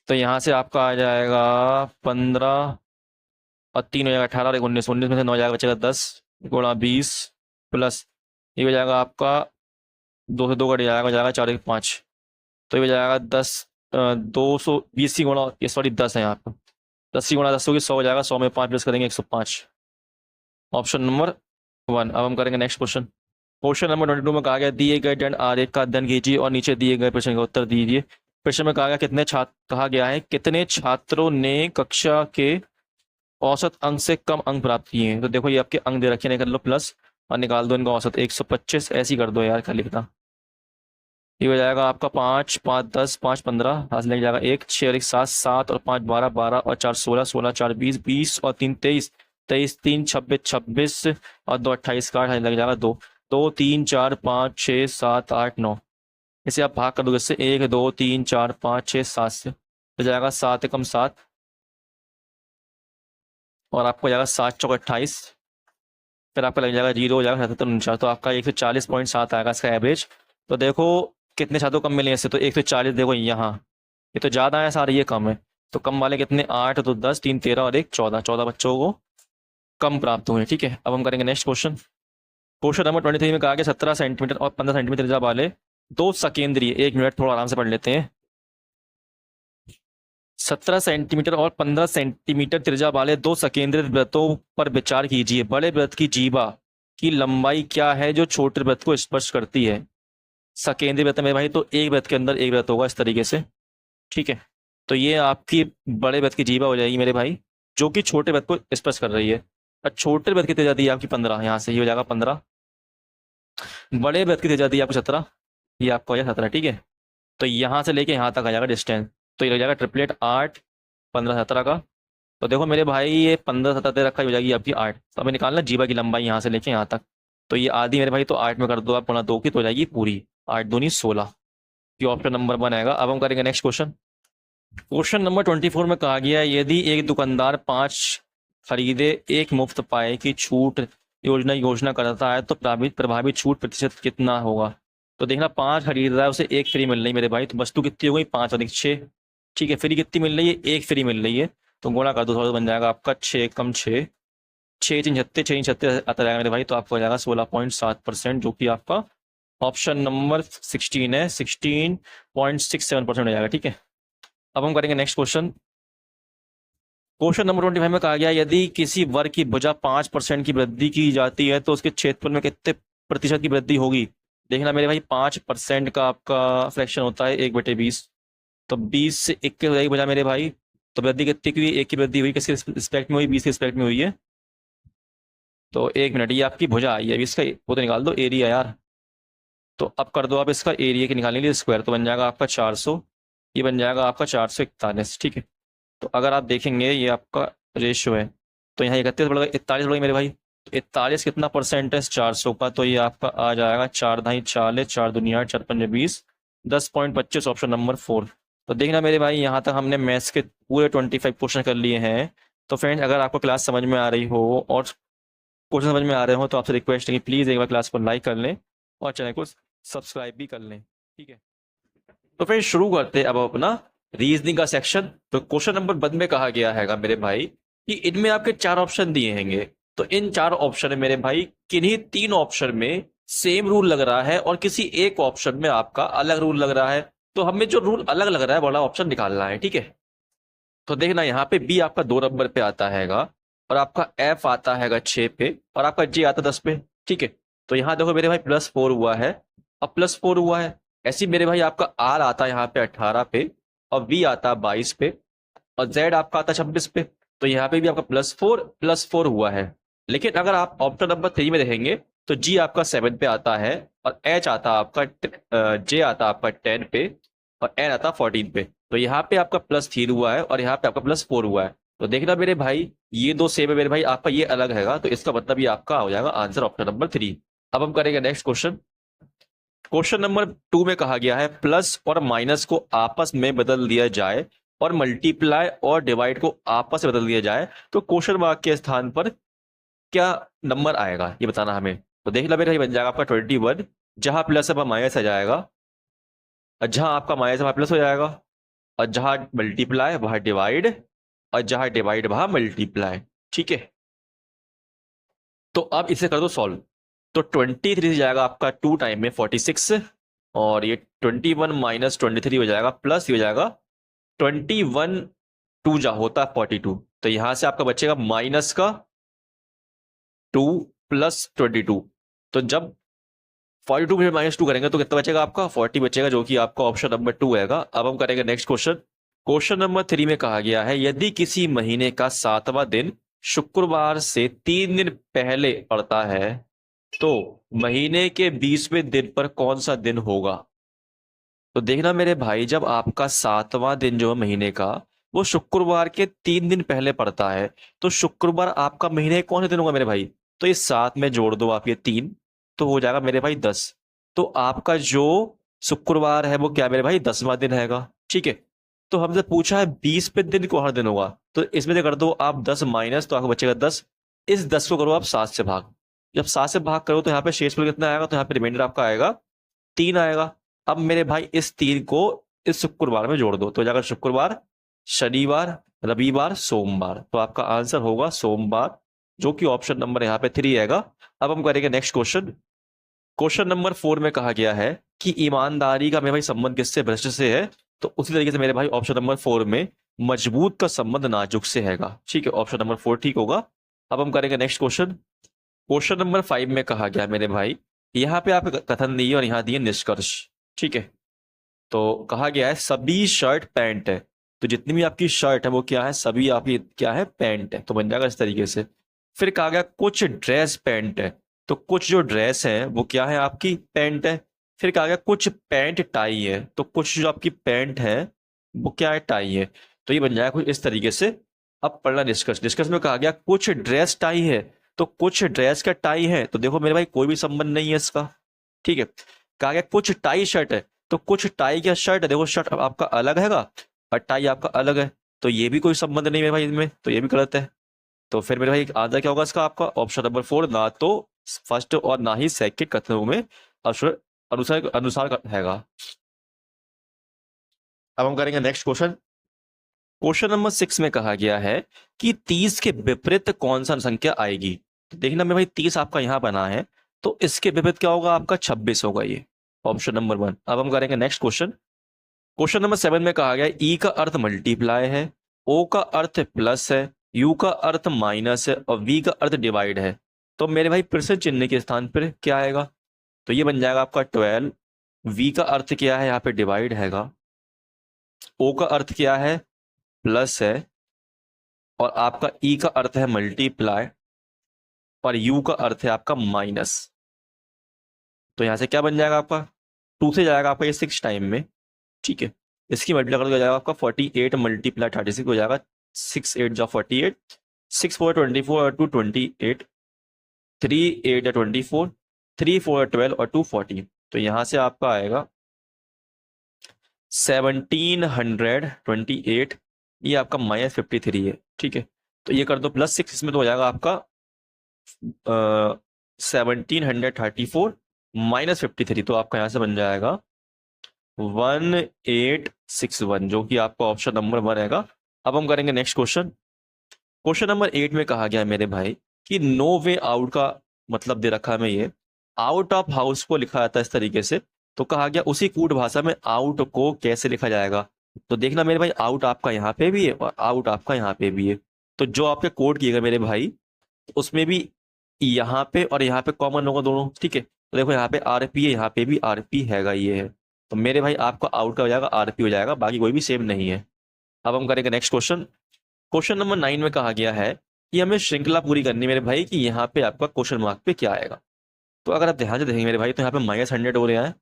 तो यहाँ से आपका आ जाएगा 15 और 3 हो जाएगा 18 और 1 19, 19 में से 9 जाएगा, बचेगा 10 गुणा 20 प्लस ये हो जाएगा आपका 2 से 2 कट जाएगा, हो जाएगा 4 1 5। तो ये हो जाएगा 10 220 की गुणा, ये सॉरी 10 है यहाँ पर, 10 की गुणा 10 होगी 100 हो जाएगा, 100 में 5 प्लस करेंगे 105, ऑप्शन नंबर 1। अब हम करेंगे नेक्स्ट क्वेश्चन। क्वेश्चन नंबर 22 में कहा गया दिए गए दंड आरेख का अध्ययन कीजिए और नीचे दिए गए प्रश्न का उत्तर दीजिए। प्रश्न में कहा गया है कितने छात्रों ने कक्षा के औसत अंक से कम अंक प्राप्त किए हैं। तो देखो ये आपके अंक दे रखे हैं, कर लो प्लस और निकाल दो इनका औसत 125, ऐसी कर दो यार, क्या लिखना। ये हो जाएगा आपका 5 5 10 5 15, हाथ से लग जाएगा 1 6 और 1 7 7 और 5 12 12 और 4 16 16 4 20 20 और 3 23 23 3 26 26 और 2 28 का हाथ लग जाएगा 2 2 3 4 5 6 7 8 9। इसे आप भाग कर दो इससे 1 2 3 4 5 6 7 से, हो जाएगा 7 एकम 7 और आपको हो जाएगा 7 चौक 28, फिर आपका लग जाएगा 0 हो जाएगा 77 49, तो आपका 140.7 आएगा इसका एवरेज। तो देखो कितने छात्रों कम मिले इससे, तो 140, देखो यहाँ ये तो ज़्यादा है सारे, ये कम है, तो कम वाले कितने 8 तो 10 3 13 और 1 14, 14 बच्चों को कम प्राप्त हुए, ठीक है। अब हम करेंगे नेक्स्ट क्वेश्चन। क्वेश्चन नंबर 23 में कहा गया 17 सेंटीमीटर और 15 सेंटीमीटर त्रिज्या वाले दो सकेंद्रीय, 1 मिनट थोड़ा आराम से पढ़ लेते हैं। 17 सेंटीमीटर और 15 सेंटीमीटर त्रिज्या वाले दो सकेंद्रित वृत्तों पर विचार कीजिए। बड़े वृत्त की जीवा की लंबाई क्या है जो छोटे वृत्त को स्पर्श करती है। सकेंद्रीय वृत्त मेरे भाई, तो एक वृत्त के अंदर एक वृत्त होगा इस तरीके से, ठीक है। तो ये आपकी बड़े वृत्त की जीवा हो जाएगी मेरे भाई, जो कि छोटे वृत्त को स्पर्श कर रही है। और छोटे वृत्त की त्रिज्या दी है आपकी 15, यहाँ से ये हो जाएगा 15। बड़े वृत्त की त्रिज्या दी है आपको 17, ये आपको हो जाएगा 17, ठीक है। तो यहाँ से लेके यहाँ तक आ जाएगा डिस्टेंस, तो ये हो जाएगा ट्रिपलेट 8 15 17 का। तो देखो मेरे भाई ये 15 17 दे रखा हो जाएगी आपकी 8। तो हमें निकालना जीवा की लंबाई यहाँ से लेके यहाँ तक, तो ये आधी मेरे भाई, तो 8 में कर दो आप गुणा 2 की, तो हो जाएगी पूरी 8 दूनी 16, ये ऑप्शन नंबर 1 आएगा। अब हम करेंगे नेक्स्ट क्वेश्चन। क्वेश्चन नंबर 24 में कहा गया यदि एक दुकानदार 5 खरीदे 1 मुफ्त पाए की छूट योजना करता है तो प्रभावी छूट प्रतिशत कितना होगा। तो देखना 5 खरीद रहा है, उसे 1 फ्री मिल रही मेरे भाई, तो वस्तु कितनी हो गई 5 अधिक 6, ठीक है। फ्री कितनी मिल रही है, 1 फ्री मिल रही है, तो गुणा कर दो, थोड़ा बन जाएगा आपका 6 कम 6 6 3 36 6 36 आता रहेगा मेरे भाई, तो आपको हो जाएगा 16.7%, जो कि आपका ऑप्शन नंबर 16 है, 16.67% हो जाएगा, ठीक है। अब हम करेंगे नेक्स्ट क्वेश्चन। क्वेश्चन नंबर 25 में कहा गया यदि किसी वर्ग की भुजा 5% की वृद्धि की जाती है तो उसके क्षेत्रफल में कितने प्रतिशत की वृद्धि होगी। देखना मेरे भाई 5% का आपका फ्रैक्शन होता है 1/20, तो 20 से 21 हो जाएगी भुजा मेरे भाई। तो वृद्धि कितनी की हुई, 1 की वृद्धि हुई, किसके रिस्पेक्ट में हुई, 20 के रिस्पेक्ट में हुई है। तो 1 मिनट, ये आपकी भुजा आई है, इसका वो तो निकाल दो एरिया यार। तो अब कर दो आप इसका एरिया की निकालने के लिए स्क्वायर, तो बन जाएगा आपका 400, ये बन जाएगा आपका 441, ठीक है। तो अगर आप देखेंगे ये आपका रेशियो है, तो यहाँ 31 बढ़ गया, 41 बढ़ गई मेरे भाई। तो 41 कितना परसेंट है 400 का, तो ये आपका आ जाएगा 4 ढाई 40 4 दुनिया 4 पंजे 20 10.25, ऑप्शन नंबर 4। तो देखना मेरे भाई यहाँ तक हमने मैथ्स के पूरे 25 क्वेश्चन कर लिए हैं। तो फ्रेंड्स अगर आपको क्लास समझ में आ रही हो और क्वेश्चन समझ में आ रहे हो तो आपसे रिक्वेस्ट है कि प्लीज़ एक बार क्लास को लाइक कर लें और चैनल को सब्सक्राइब भी कर लें, ठीक है। तो फिर शुरू करते हैं अब अपना रीजनिंग का सेक्शन। तो क्वेश्चन नंबर 1 में कहा गया हैगा मेरे भाई कि इनमें आपके 4 ऑप्शन दिए हैंगे, तो इन 4 ऑप्शन में मेरे भाई किन्हीं 3 ऑप्शन में सेम रूल लग रहा है और किसी एक ऑप्शन में आपका अलग रूल लग रहा है। तो हमें जो रूल अलग लग रहा है वाला ऑप्शन निकालना है, ठीक है। तो देखना यहाँ पे बी आपका 2 नंबर पे आता हैगा और आपका एफ आता हैगा 6 पे और आपका जे आता 10 पे, ठीक है। तो यहाँ देखो मेरे भाई +4 हुआ है, अब +4 हुआ है। ऐसे ही मेरे भाई आपका R आता है यहाँ पे 18 पे, और V आता है 22 पे, और Z आपका आता है 26 पे। तो यहाँ पे भी आपका +4 हुआ है। लेकिन अगर आप ऑप्शन नंबर 3 में देखेंगे तो G आपका 7 पे आता है, और H आता है आपका J आता है आपका 10 पे, और N आता है 14 पे। तो यहाँ पे आपका +3 हुआ है और यहाँ पे आपका +4 हुआ है। तो देखना मेरे भाई ये दो सेम है मेरे भाई, आपका ये अलग हैगा, तो इसका मतलब ये आपका हो जाएगा आंसर ऑप्शन नंबर 3। अब हम करेंगे नेक्स्ट क्वेश्चन। क्वेश्चन नंबर 2 में कहा गया है प्लस और माइनस को आपस में बदल दिया जाए और मल्टीप्लाई और डिवाइड को आपस में बदल दिया जाए तो क्वेश्चन मार्क के स्थान पर क्या नंबर आएगा, ये बताना हमें। तो देख लो मेरा, ये बन जाएगा आपका 21, जहां प्लस है वहां माइनस आ जाएगा, और जहां आपका माइनस है वहां प्लस हो जाएगा, और जहां मल्टीप्लाई वहां डिवाइड, और जहां डिवाइड वहां मल्टीप्लाई। ठीक है, तो अब इसे कर दो सॉल्व। तो 23 से जाएगा आपका 2 टाइम में 46, और ये 21 माइनस 23 हो जाएगा, प्लस हो जाएगा 21, 2 जा होता है 42। तो यहां से आपका बचेगा माइनस का 2 प्लस 22। तो जब 42 में -2 करेंगे तो कितना बचेगा आपका 40 बचेगा, जो कि आपका ऑप्शन नंबर 2 हैगा। अब हम करेंगे नेक्स्ट क्वेश्चन। क्वेश्चन नंबर 3 में कहा गया है यदि किसी महीने का 7वां दिन शुक्रवार से 3 दिन पहले पड़ता है तो महीने के 20वें दिन पर कौन सा दिन होगा। तो देखना मेरे भाई, जब आपका 7वां दिन जो है महीने का वो शुक्रवार के 3 दिन पहले पड़ता है, तो शुक्रवार आपका महीने का कौन सा दिन होगा मेरे भाई। तो ये 7 में जोड़ दो आप ये 3, तो हो जाएगा मेरे भाई 10। तो आपका जो शुक्रवार है वो क्या मेरे भाई 10वां दिन हैगा। ठीक है, तो हमसे पूछा है 20वें दिन कौन सा दिन होगा, तो इसमें से कर दो आप 10 माइनस, तो आपको बचेगा 10। इस 10 को करो आप 7 से भाग, जब 7 से भाग करो तो यहाँ पे शेषफल कितना आएगा, तो यहाँ पे रिमाइंडर आपका आएगा 3 आएगा। अब मेरे भाई इस 3 को इस शुक्रवार में जोड़ दो, तो जाएगा शुक्रवार, शनिवार, रविवार, सोमवार। तो आपका आंसर होगा सोमवार, जो कि ऑप्शन नंबर यहाँ पे 3 आएगा। अब हम करेंगे नेक्स्ट क्वेश्चन। क्वेश्चन नंबर 4 में कहा गया है कि ईमानदारी का मेरे भाई संबंध किससे, भ्रष्ट से है। तो उसी तरीके से मेरे भाई ऑप्शन नंबर 4 में मजबूत का संबंध नाजुक से हैगा। ठीक है, ऑप्शन नंबर 4 ठीक होगा। अब हम करेंगे नेक्स्ट क्वेश्चन। क्वेश्चन नंबर 5 में कहा गया मेरे भाई, यहाँ पे आप कथन दिए और यहाँ दिए निष्कर्ष। ठीक है, तो कहा गया है सभी शर्ट पैंट है, तो जितनी भी आपकी शर्ट है वो क्या है, सभी आपकी क्या है, पैंट है। तो बन जाएगा इस तरीके से। फिर कहा गया कुछ ड्रेस पैंट है, तो कुछ जो ड्रेस है वो क्या है, आपकी पैंट है। फिर कहा गया कुछ पैंट टाई है, तो कुछ जो आपकी पैंट है वो क्या है, टाई है। तो ये बन जाएगा कुछ इस तरीके से। अब पढ़ना डिस्कस। डिस्कस में कहा गया कुछ ड्रेस टाई है, तो कुछ ड्रेस का टाई है, तो देखो मेरे भाई कोई भी संबंध नहीं है इसका। ठीक है, कहा गया कुछ टाई शर्ट है, तो कुछ टाई का शर्ट है, देखो शर्ट आपका अलग हैगा और टाई आपका अलग है, तो ये भी कोई संबंध नहीं मेरे भाई इनमें, तो ये भी गलत है। तो फिर मेरे भाई आंसर क्या होगा इसका, आपका ऑप्शन नंबर 4, ना तो फर्स्ट और ना ही सेकंड कथनों में अनुसार अनुसार अनुसार हैगा। अब हम करेंगे नेक्स्ट क्वेश्चन। क्वेश्चन नंबर 6 में कहा गया है कि 30 के विपरीत कौन सा संख्या आएगी। तो देखना मेरे भाई 30 आपका यहां बना है, तो इसके विपरीत क्या होगा, आपका 26 होगा, ये ऑप्शन नंबर 1। अब हम करेंगे नेक्स्ट क्वेश्चन। क्वेश्चन नंबर 7 में कहा गया ई का अर्थ मल्टीप्लाई है, ओ का अर्थ प्लस है, यू का अर्थ माइनस है, और वी का अर्थ डिवाइड है। तो मेरे भाई प्रश्न चिन्ह के स्थान पर क्या आएगा, तो ये बन जाएगा आपका 12। वी का अर्थ क्या है, यहाँ पे डिवाइड हैगा। ओ का अर्थ क्या है, प्लस है, और आपका ई का अर्थ है मल्टीप्लाई, और यू का अर्थ है आपका माइनस। तो यहां से क्या बन जाएगा आपका, 2 से जाएगा आपका ये 6 टाइम में। ठीक है, इसकी मल्टीप्लाई कर जाएगा आपका 48 मल्टीप्लाई 36 हो जाएगा, 6 8 जा 48, 6 4 24 और 2 28, 3 8 या 24, 3 4 12 और 2 14। तो यहां से आपका आएगा 1728, ये आपका -53 है। ठीक है, तो ये कर दो +6, इसमें तो हो जाएगा आपका 1734 -53, तो आपका यहां से बन जाएगा 1861, जो कि आपका ऑप्शन नंबर 1 रहेगा। अब हम करेंगे नेक्स्ट क्वेश्चन। क्वेश्चन नंबर 8 में कहा गया मेरे भाई कि नो वे आउट का मतलब दे रखा है मैं, ये आउट ऑफ हाउस को लिखा जाता है इस तरीके से। तो कहा गया उसी कूट भाषा में आउट को कैसे लिखा जाएगा। तो देखना मेरे भाई आउट आपका यहाँ पे भी है और आउट आपका यहाँ पे भी है, तो जो आपके कोड किए गए मेरे भाई उसमें भी यहाँ पे और यहाँ पे कॉमन होगा दोनों, ठीक है। तो देखो यहाँ पे आरपी है, यहाँ पे भी आरपी हैगा, ये है। तो मेरे भाई आपका आउट का हो जाएगा आरपी हो जाएगा, बाकी कोई भी सेम नहीं है। अब हम करेंगे नेक्स्ट क्वेश्चन। क्वेश्चन नंबर 9 में कहा गया है कि हमें श्रृंखला पूरी करनी है मेरे भाई, कि यहाँ पे आपका क्वेश्चन मार्क पे क्या आएगा। तो अगर आप ध्यान से देखेंगे मेरे भाई, तो यहाँ पे -100 हो रहा है,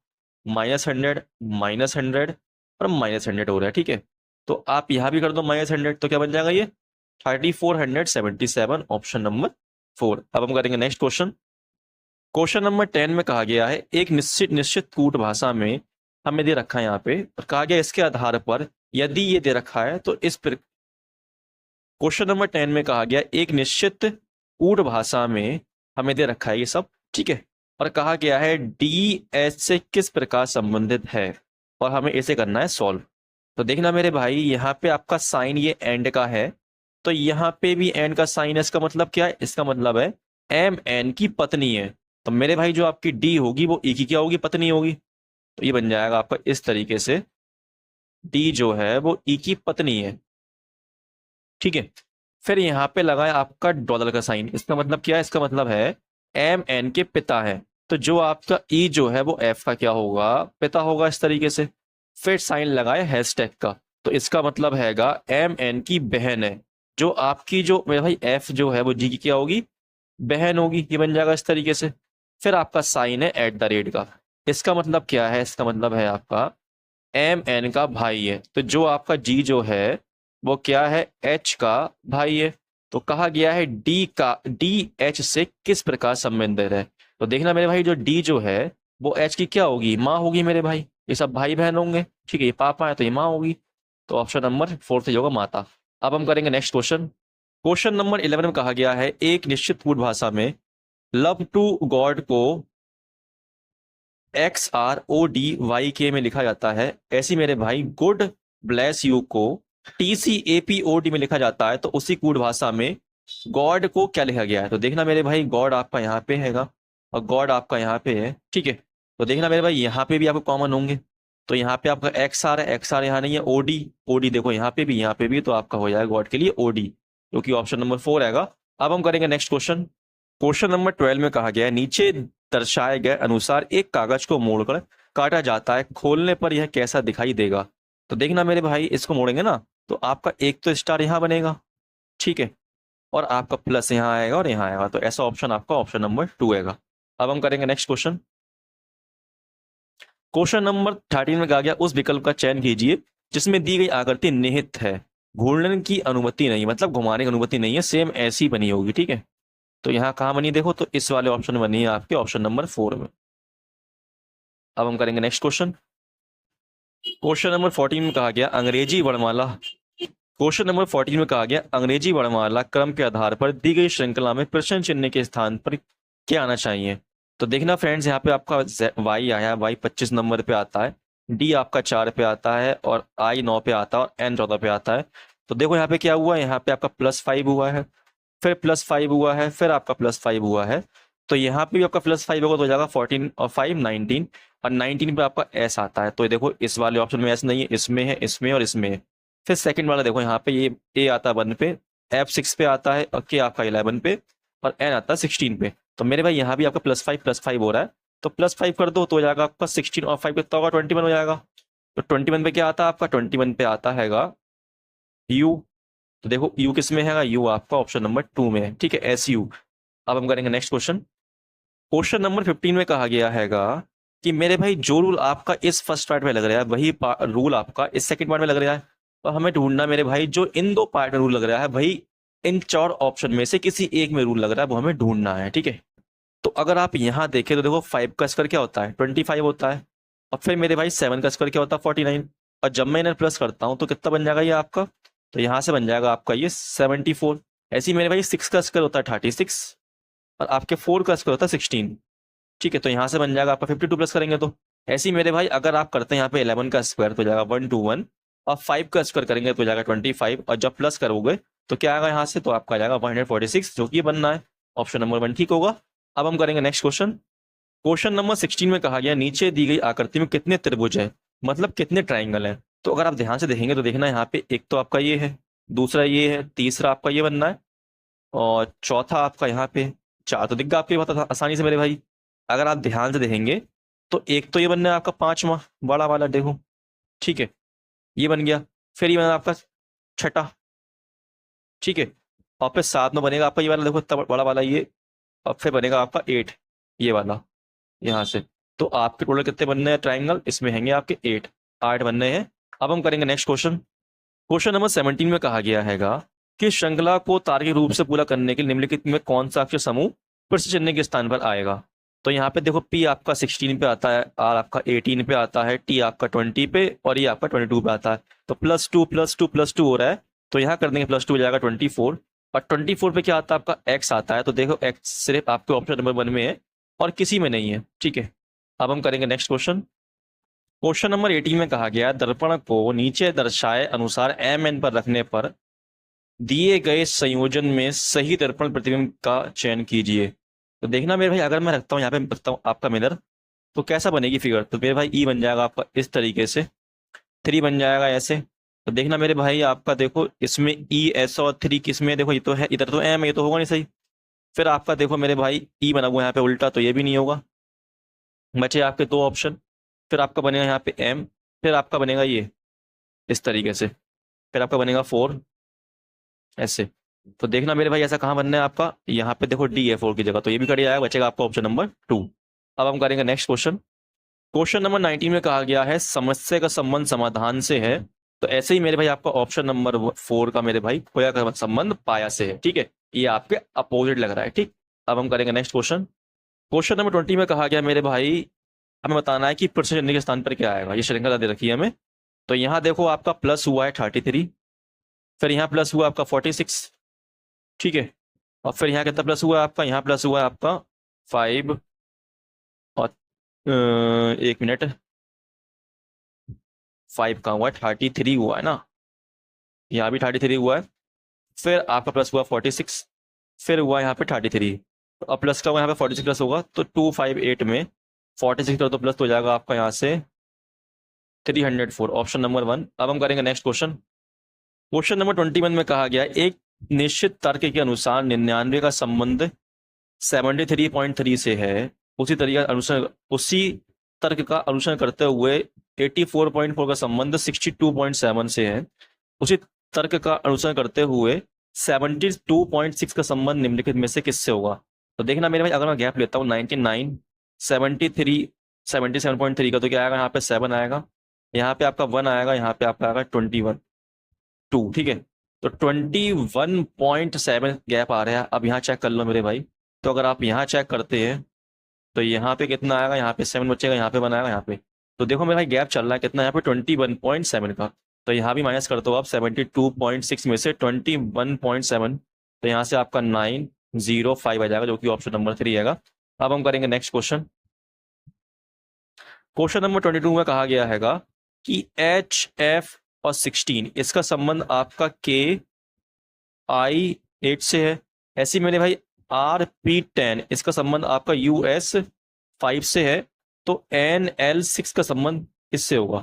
-100, -100 और -100 हो रहा है, ठीक है। तो आप यहाँ भी कर दो -100, तो क्या बन जाएगा ये 3477, ऑप्शन नंबर 4। अब हम करेंगे नेक्स्ट क्वेश्चन। क्वेश्चन नंबर 10 में कहा गया है एक निश्चित निश्चित कूट भाषा में हमें दे रखा है यहाँ पे, और कहा गया इसके आधार पर यदि ये दे रखा है तो इस पर। क्वेश्चन नंबर 10 में कहा गया एक निश्चित कूट भाषा में हमें दे रखा है ये सब, ठीक है। और कहा गया है डी एच से किस प्रकार संबंधित है, और हमें इसे करना है सॉल्व। तो देखना मेरे भाई, यहाँ पे आपका साइन ये एंड का है, तो यहाँ पे भी एंड का साइन है। इसका मतलब क्या है? इसका मतलब है एम एन की पत्नी है। तो मेरे भाई जो आपकी डी होगी वो ई की क्या होगी? पत्नी होगी। तो ये बन जाएगा आपका इस तरीके से, डी जो है वो ई की पत्नी है, ठीक है। फिर यहाँ पे लगाया आपका डॉलर का साइन। इसका मतलब क्या है? इसका मतलब है एम एन के पिता है। तो जो आपका ई जो है वो एफ का क्या होगा? पिता होगा, इस तरीके से। फिर साइन लगाया हैशटैग का, तो इसका मतलब हैगा एम एन की बहन है। जो आपकी जो मेरे भाई एफ जो है वो जी की क्या होगी? बहन होगी। ये बन जाएगा इस तरीके से। फिर आपका साइन है @ का। इसका मतलब क्या है? इसका मतलब है आपका एम एन का भाई है। तो जो आपका जी जो है वो क्या है? एच का भाई है। तो कहा गया है डी एच से किस प्रकार संबंधित है। तो देखना मेरे भाई, जो डी जो है वो एच की क्या होगी? माँ होगी मेरे भाई। ये सब भाई बहन होंगे, ठीक है। ये पापा है तो ये माँ होगी। तो ऑप्शन नंबर 4 से होगा माता। अब हम करेंगे नेक्स्ट क्वेश्चन। क्वेश्चन नंबर 11 में कहा गया है एक निश्चित कूट भाषा में लव टू गॉड को XRODYK में लिखा जाता है। ऐसी मेरे भाई गुड ब्लेस यू को TCAPOD में लिखा जाता है। तो उसी कूट भाषा में गॉड को क्या लिखा गया है? तो देखना मेरे भाई, गॉड आपका यहाँ पे हैगा और गॉड आपका यहाँ पे है, ठीक है। तो देखना मेरे भाई, यहाँ पे भी आपको कॉमन होंगे। तो यहाँ पे आपका XR है, XR यहाँ नहीं है। OD देखो यहाँ पे भी, तो आपका हो जाएगा गॉड के लिए OD, जो कि ऑप्शन नंबर 4 आएगा। अब हम करेंगे नेक्स्ट क्वेश्चन। क्वेश्चन नंबर 12 में कहा गया है नीचे दर्शाए गए अनुसार एक कागज को मोड़कर काटा जाता है, खोलने पर यह कैसा दिखाई देगा। तो देखना मेरे भाई, इसको मोड़ेंगे ना तो आपका एक तो स्टार यहाँ बनेगा, ठीक है, और आपका प्लस यहाँ आएगा और यहाँ आएगा। तो ऐसा ऑप्शन आपका ऑप्शन नंबर 2 आएगा। अब हम करेंगे नेक्स्ट क्वेश्चन। क्वेश्चन नंबर 13 में कहा गया उस विकल्प का चयन कीजिए जिसमें दी गई आकृति निहित है, घूर्णन की अनुमति नहीं, मतलब घुमाने की अनुमति नहीं है, सेम ऐसी बनी होगी, ठीक है। तो यहाँ कहाँ बनी? देखो तो इस वाले ऑप्शन में बनी है आपके ऑप्शन नंबर 4 में। अब हम करेंगे नेक्स्ट क्वेश्चन। क्वेश्चन नंबर 14 में कहा गया अंग्रेजी वर्णमाला। क्वेश्चन नंबर 14 में कहा गया अंग्रेजी वर्णमाला क्रम के आधार पर दी गई श्रृंखला में प्रश्न चिन्ह के स्थान पर क्या आना चाहिए। तो देखना फ्रेंड्स, यहाँ पे आपका वाई आया, वाई 25 नंबर पे आता है, डी आपका 4 पे आता है, और आई 9 पे आता है, और एन 14 पे आता है। तो देखो यहाँ पे क्या हुआ, यहाँ पे आपका +5 हुआ है, फिर +5 हुआ है, फिर आपका +5 हुआ है। तो यहाँ पे भी आपका +5 होगा तो हो जाएगा 14 और 5 19, और 19 पे आपका एस आता है। तो देखो इस वाले ऑप्शन में एस नहीं है, इसमें है, इसमें और इसमें है। फिर सेकंड वाला देखो यहाँ पे ये ए आता है 1 पे, एफ 6 पे आता है, और के आपका 11 पे, और एन आता है 16 पे। तो मेरे भाई यहाँ भी आपका +5 हो रहा है, तो +5 कर दो तो हो जाएगा आपका 16 और 5 कितना होगा? 21 हो जाएगा। तो 21 पे क्या आता है आपका? 21 पे आता हैगा यू। तो देखो यू किस में है? यू आपका ऑप्शन नंबर 2 में है, ठीक है, SU। अब हम करेंगे नेक्स्ट क्वेश्चन। क्वेश्चन नंबर 15 में कहा गया हैगा कि मेरे भाई जो रूल आपका इस फर्स्ट पार्ट में लग रहा है वही रूल आपका इस सेकंड पार्ट में लग रहा है। तो हमें ढूंढना मेरे भाई जो इन दो पार्ट में रूल लग रहा है, वही इन 4 ऑप्शन में से किसी एक में रूल लग रहा है, वो हमें ढूंढना है, ठीक है। तो अगर आप यहाँ देखें तो देखो 5 का स्क्वायर क्या होता है? 25 होता है, और फिर मेरे भाई 7 का स्क्वायर क्या होता है? 49, और जब मैं इन्हें प्लस करता हूँ तो कितना बन जाएगा ये आपका? तो यहाँ से बन जाएगा आपका ये 74। ऐसे ही मेरे भाई 6 का स्क्वायर होता है 36, और आपके 4 का स्क्वायर होता है 16, ठीक है। तो यहाँ से बन जाएगा आपका 52 प्लस करेंगे तो। ऐसे ही मेरे भाई अगर आप करते हैं यहाँ पे 11 का स्क्वायर तो जाएगा 121, और 5 का स्क्वायर करेंगे तो जाएगा 25, और जब प्लस करोगे तो क्या आएगा यहाँ से? तो आपका जाएगा 146, जो कि ये बनना है, ऑप्शन नंबर 1 ठीक होगा। अब हम करेंगे नेक्स्ट क्वेश्चन। क्वेश्चन नंबर 16 में कहा गया नीचे दी गई आकृति में कितने त्रिभुज है, मतलब कितने ट्राइंगल हैं। तो अगर आप ध्यान से देखेंगे तो देखना यहाँ पे एक तो आपका ये है, दूसरा ये है, तीसरा आपका ये बनना है, और चौथा आपका यहाँ पे, 4 तो दिख गया आपके बहुत आसानी से मेरे भाई। अगर आप ध्यान से देखेंगे तो एक तो ये बनना है आपका 5वां बड़ा वाला, देखो ठीक है, ये बन गया। फिर ये बना आपका 6ठा, ठीक है। और फिर 7 में बनेगा आपका ये वाला, देखो इतना बड़ा वाला ये। और फिर बनेगा आपका 8, ये वाला यहाँ से। तो आपके टोटल कितने बनने हैं ट्राइंगल, इसमें हैंगे आपके 8 बनने हैं। अब हम करेंगे नेक्स्ट क्वेश्चन। क्वेश्चन नंबर 17 में कहा गया हैगा कि श्रृंखला को तार्किक रूप से पूरा करने के लिए निम्नलिखित में कौन सा अक्षर समूह प्रश्न चिन्ह के स्थान पर आएगा। तो यहाँ पे देखो पी आपका 16 पे आता है, आर आपका 18 पे आता है, टी आपका 20 पे और ये आपका 22 पे आता है। तो +2 हो रहा है, तो यहाँ कर देंगे +2 हो जाएगा 24। और 24 पे क्या आता है आपका एक्स आता है, तो देखो एक्स सिर्फ आपके ऑप्शन नंबर 1 में है और किसी में नहीं है, ठीक है। अब हम करेंगे नेक्स्ट क्वेश्चन। क्वेश्चन नंबर 18 में कहा गया दर्पण को नीचे दर्शाए अनुसार MN पर रखने पर दिए गए संयोजन में सही दर्पण प्रतिबिंब का चयन कीजिए। तो देखना मेरे भाई, अगर मैं रखता हूँ यहाँ पे रखता हूँ आपका मिरर, तो कैसा बनेगी फिगर। तो मेरे भाई ई बन जाएगा आपका इस तरीके से, 3 बन जाएगा ऐसे। तो देखना मेरे भाई आपका, देखो इसमें ई एस और 3 किस में, देखो ये तो है, इधर तो एम, ये तो होगा नहीं सही। फिर आपका देखो मेरे भाई ई बना हुआ यहाँ पे उल्टा, तो ये भी नहीं होगा। बचे आपके 2 ऑप्शन। फिर आपका बनेगा यहाँ पे एम, फिर आपका बनेगा ये इस तरीके से, फिर आपका बनेगा 4 ऐसे। तो देखना मेरे भाई ऐसा कहाँ बनना है आपका, यहाँ पे देखो डी है 4 की जगह, तो ये भी कट जाएगा, बचेगा आपका ऑप्शन नंबर 2। अब हम करेंगे नेक्स्ट क्वेश्चन। क्वेश्चन नंबर 19 में कहा गया है समस्या का संबंध समाधान से है। तो ऐसे ही मेरे भाई आपका ऑप्शन नंबर 4 का मेरे भाई खोया का संबंध पाया से है, ठीक है। ये आपके अपोजिट लग रहा है, ठीक। अब हम करेंगे नेक्स्ट क्वेश्चन। क्वेश्चन नंबर 20 में कहा गया मेरे भाई हमें बताना है कि प्रश्न चिन्ह के स्थान पर क्या आएगा, ये श्रृंखला दे रखी है हमें। तो यहाँ देखो आपका प्लस हुआ है 33, फिर यहाँ प्लस हुआ आपका 46, ठीक है। और फिर यहाँ कितना प्लस हुआ है आपका, यहाँ प्लस हुआ है आपका 5 और 1 मिनट, 5 का हुआ है 33 हुआ है ना, यहाँ भी 33 हुआ है। फिर आपका प्लस हुआ 46, फिर हुआ यहाँ पे 33। तो अब प्लस का हुआ यहाँ पे 46 प्लस होगा, तो 258 में 46 कर दो प्लस, तो हो जाएगा आपका यहाँ से 304, ऑप्शन नंबर 1। अब हम करेंगे नेक्स्ट क्वेश्चन। क्वेश्चन नंबर 21 में कहा गया एक निश्चित तर्क के अनुसार 99 का संबंध 73.3 से है, उसी तर्क का अनुसरण करते हुए 84.4 का संबंध 62.7 से है, उसी तर्क का अनुसरण करते हुए 72.6 का संबंध निम्नलिखित में से किससे होगा। तो देखना मेरे भाई, अगर मैं गैप लेता हूँ 99, 73, 77.3 का, तो क्या आएगा यहाँ पे 7 आएगा, यहाँ पे आपका 1 आएगा, यहाँ पे आपका आएगा 21, 2, ठीक है। तो 21.7 गैप आ रहा है। अब यहाँ चेक कर लो मेरे भाई, तो अगर आप यहाँ चेक करते हैं तो यहाँ पे कितना आएगा, यहाँ पे 7 बचेगा, यहाँ पे बनाएगा यहाँ पे। तो देखो मेरे भाई गैप चल रहा है कितना यहाँ पे 21.7 का। तो यहाँ भी माइनस करते हो आप 72.6 में से 21.7, तो यहाँ से आपका 905 आ जाएगा, जो कि ऑप्शन नंबर 3 आएगा। अब हम करेंगे नेक्स्ट क्वेश्चन। क्वेश्चन नंबर 22 में कहा गया हैगा कि HF और 16 इसका संबंध आपका KI8 से है। ऐसे मेरे भाई RP10 इसका संबंध आपका US5 से है, तो NL6 का संबंध इससे होगा।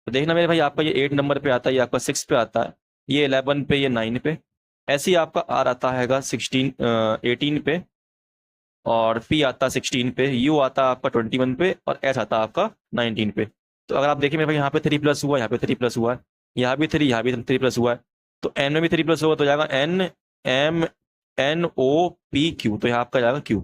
तो देखना मेरे भाई आपका ये 8 नंबर पे आता है, ये आपका 6 पे आता है, ये 11 पे, ये 9 पे। ऐसे ही आपका R आता है 18 पे, और P आता है 16 पे, U आता है आपका 21 पे, और H आता है आपका 19 पे। तो अगर आप देखें मेरे भाई यहाँ पे 3 प्लस हुआ, यहाँ पे 3 प्लस हुआ है, यहाँ भी 3, यहाँ भी 3 प्लस हुआ है। तो N में भी 3 प्लस होगा, तो जाएगा NMNOPQ, तो यहाँ आपका जाएगा Q।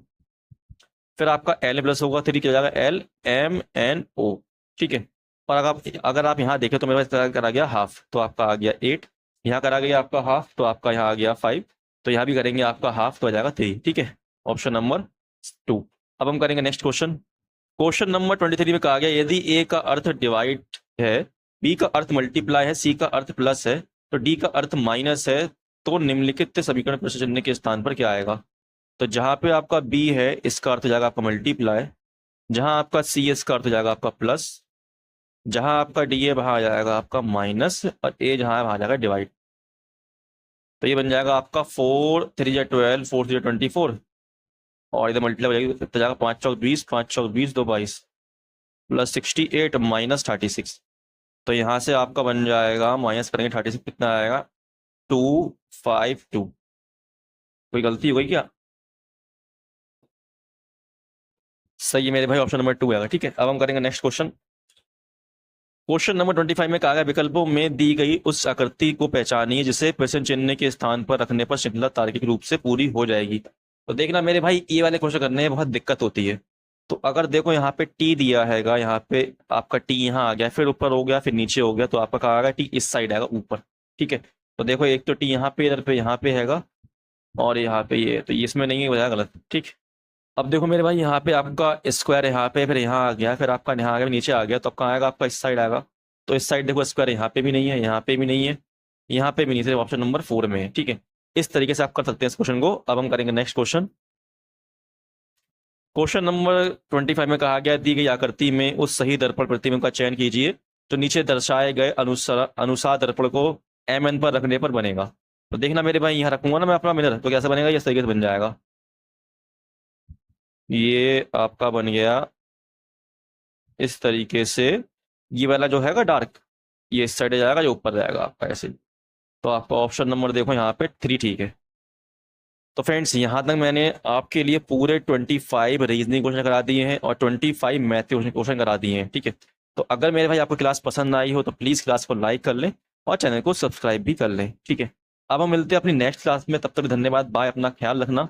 फिर आपका L प्लस होगा 3, क्या जाएगा LMNO, ठीक है। और अगर आप यहाँ देखें तो मेरे पास करा गया हाफ, तो आपका आ गया 8, यहाँ करा गया आपका हाफ, तो आपका यहाँ आ गया 5, तो यहाँ भी करेंगे आपका हाफ, तो आ जाएगा 3, ठीक है, ऑप्शन नंबर 2। अब हम करेंगे नेक्स्ट क्वेश्चन। क्वेश्चन नंबर 23 में कहा गया यदि A का अर्थ डिवाइड है, B का अर्थ मल्टीप्लाई है, C का अर्थ प्लस है, तो D का अर्थ माइनस है, तो निम्नलिखित समीकरण प्रश्न चिन्ह के स्थान पर क्या आएगा। तो जहां पे आपका B है इसका अर्थ हो जाएगा आपका मल्टीप्लाई, जहां आपका C है इसका अर्थ हो जाएगा आपका प्लस, जहां आपका D है वहां आ जाएगा आपका माइनस, और A जहां है वहां आ जाएगा डिवाइड। तो ये बन जाएगा आपका 4 3 जा 12, 4 3 24, और इधर मल्टीप्लाई हो जाएगी, तो जाएगा 5 चौक 20, 5 चौक 20, 2 22, प्लस 68 माइनस 36। तो यहाँ से आपका बन जाएगा, माइनस करेंगे 36 कितना आएगा 252। कोई गलती हो गई क्या? सही है मेरे भाई, ऑप्शन नंबर 2 आएगा। ठीक है, अब हम करेंगे नेक्स्ट क्वेश्चन। क्वेश्चन नंबर 25 में कहा गया विकल्पों में दी गई उस आकृति को पहचानिए जिसे प्रश्न चिन्ह के स्थान पर रखने पर श्रृंखला तार्किक रूप से पूरी हो जाएगी। तो देखना मेरे भाई, ये वाले क्वेश्चन करने में बहुत दिक्कत होती है। तो अगर देखो यहाँ पे टी दिया हैगा, यहाँ पे आपका टी यहाँ आ गया, फिर ऊपर हो गया, फिर नीचे हो गया, तो आपका कहा गया टी इस साइड आएगा ऊपर। ठीक है, तो देखो एक तो टी यहाँ पे, इधर पे यहाँ पे हैगा, और यहाँ पे ये, तो इसमें नहीं हो जाएगा गलत। ठीक, अब देखो मेरे भाई यहाँ पे आपका स्क्वायर यहाँ पे, फिर यहाँ आ गया, फिर आपका यहाँ आ गया, नीचे आ गया, तो आपका आएगा आपका इस साइड आएगा। तो इस साइड देखो स्क्वायर यहाँ पे भी नहीं है, यहाँ पे भी नहीं है, यहाँ पे भी नहीं, सिर्फ ऑप्शन नंबर 4 में है। ठीक है, इस तरीके से आप कर सकते हैं इस क्वेश्चन को। अब हम करेंगे नेक्स्ट क्वेश्चन। क्वेश्चन नंबर 25 में कहा गया दी गई आकृति में उस सही दर्पण प्रतिबिंब का चयन कीजिए जो नीचे दर्शाए गए अनुसार दर्पण को एम पर रखने पर बनेगा। तो देखना मेरे भाई, यहाँ रखूंगा ना मैं अपना मिरर, तो कैसे बनेगा, इस तरीके से बन जाएगा। ये आपका बन गया इस तरीके से, ये वाला जो हैगा डार्क, ये इस साइड जाएगा, जो ऊपर जाएगा आपका ऐसे। तो आपका ऑप्शन नंबर देखो यहाँ पे 3 ठीक है। तो फ्रेंड्स, यहाँ तक मैंने आपके लिए पूरे 25 रीजनिंग क्वेश्चन करा दिए हैं और 25 मैथ के क्वेश्चन करा दिए हैं। ठीक है, तो अगर मेरे भाई आपको क्लास पसंद आई हो तो प्लीज़ क्लास को लाइक कर लें और चैनल को सब्सक्राइब भी कर लें। ठीक है, अब हम मिलते हैं अपनी नेक्स्ट क्लास में, तब तक धन्यवाद, बाय, अपना ख्याल रखना।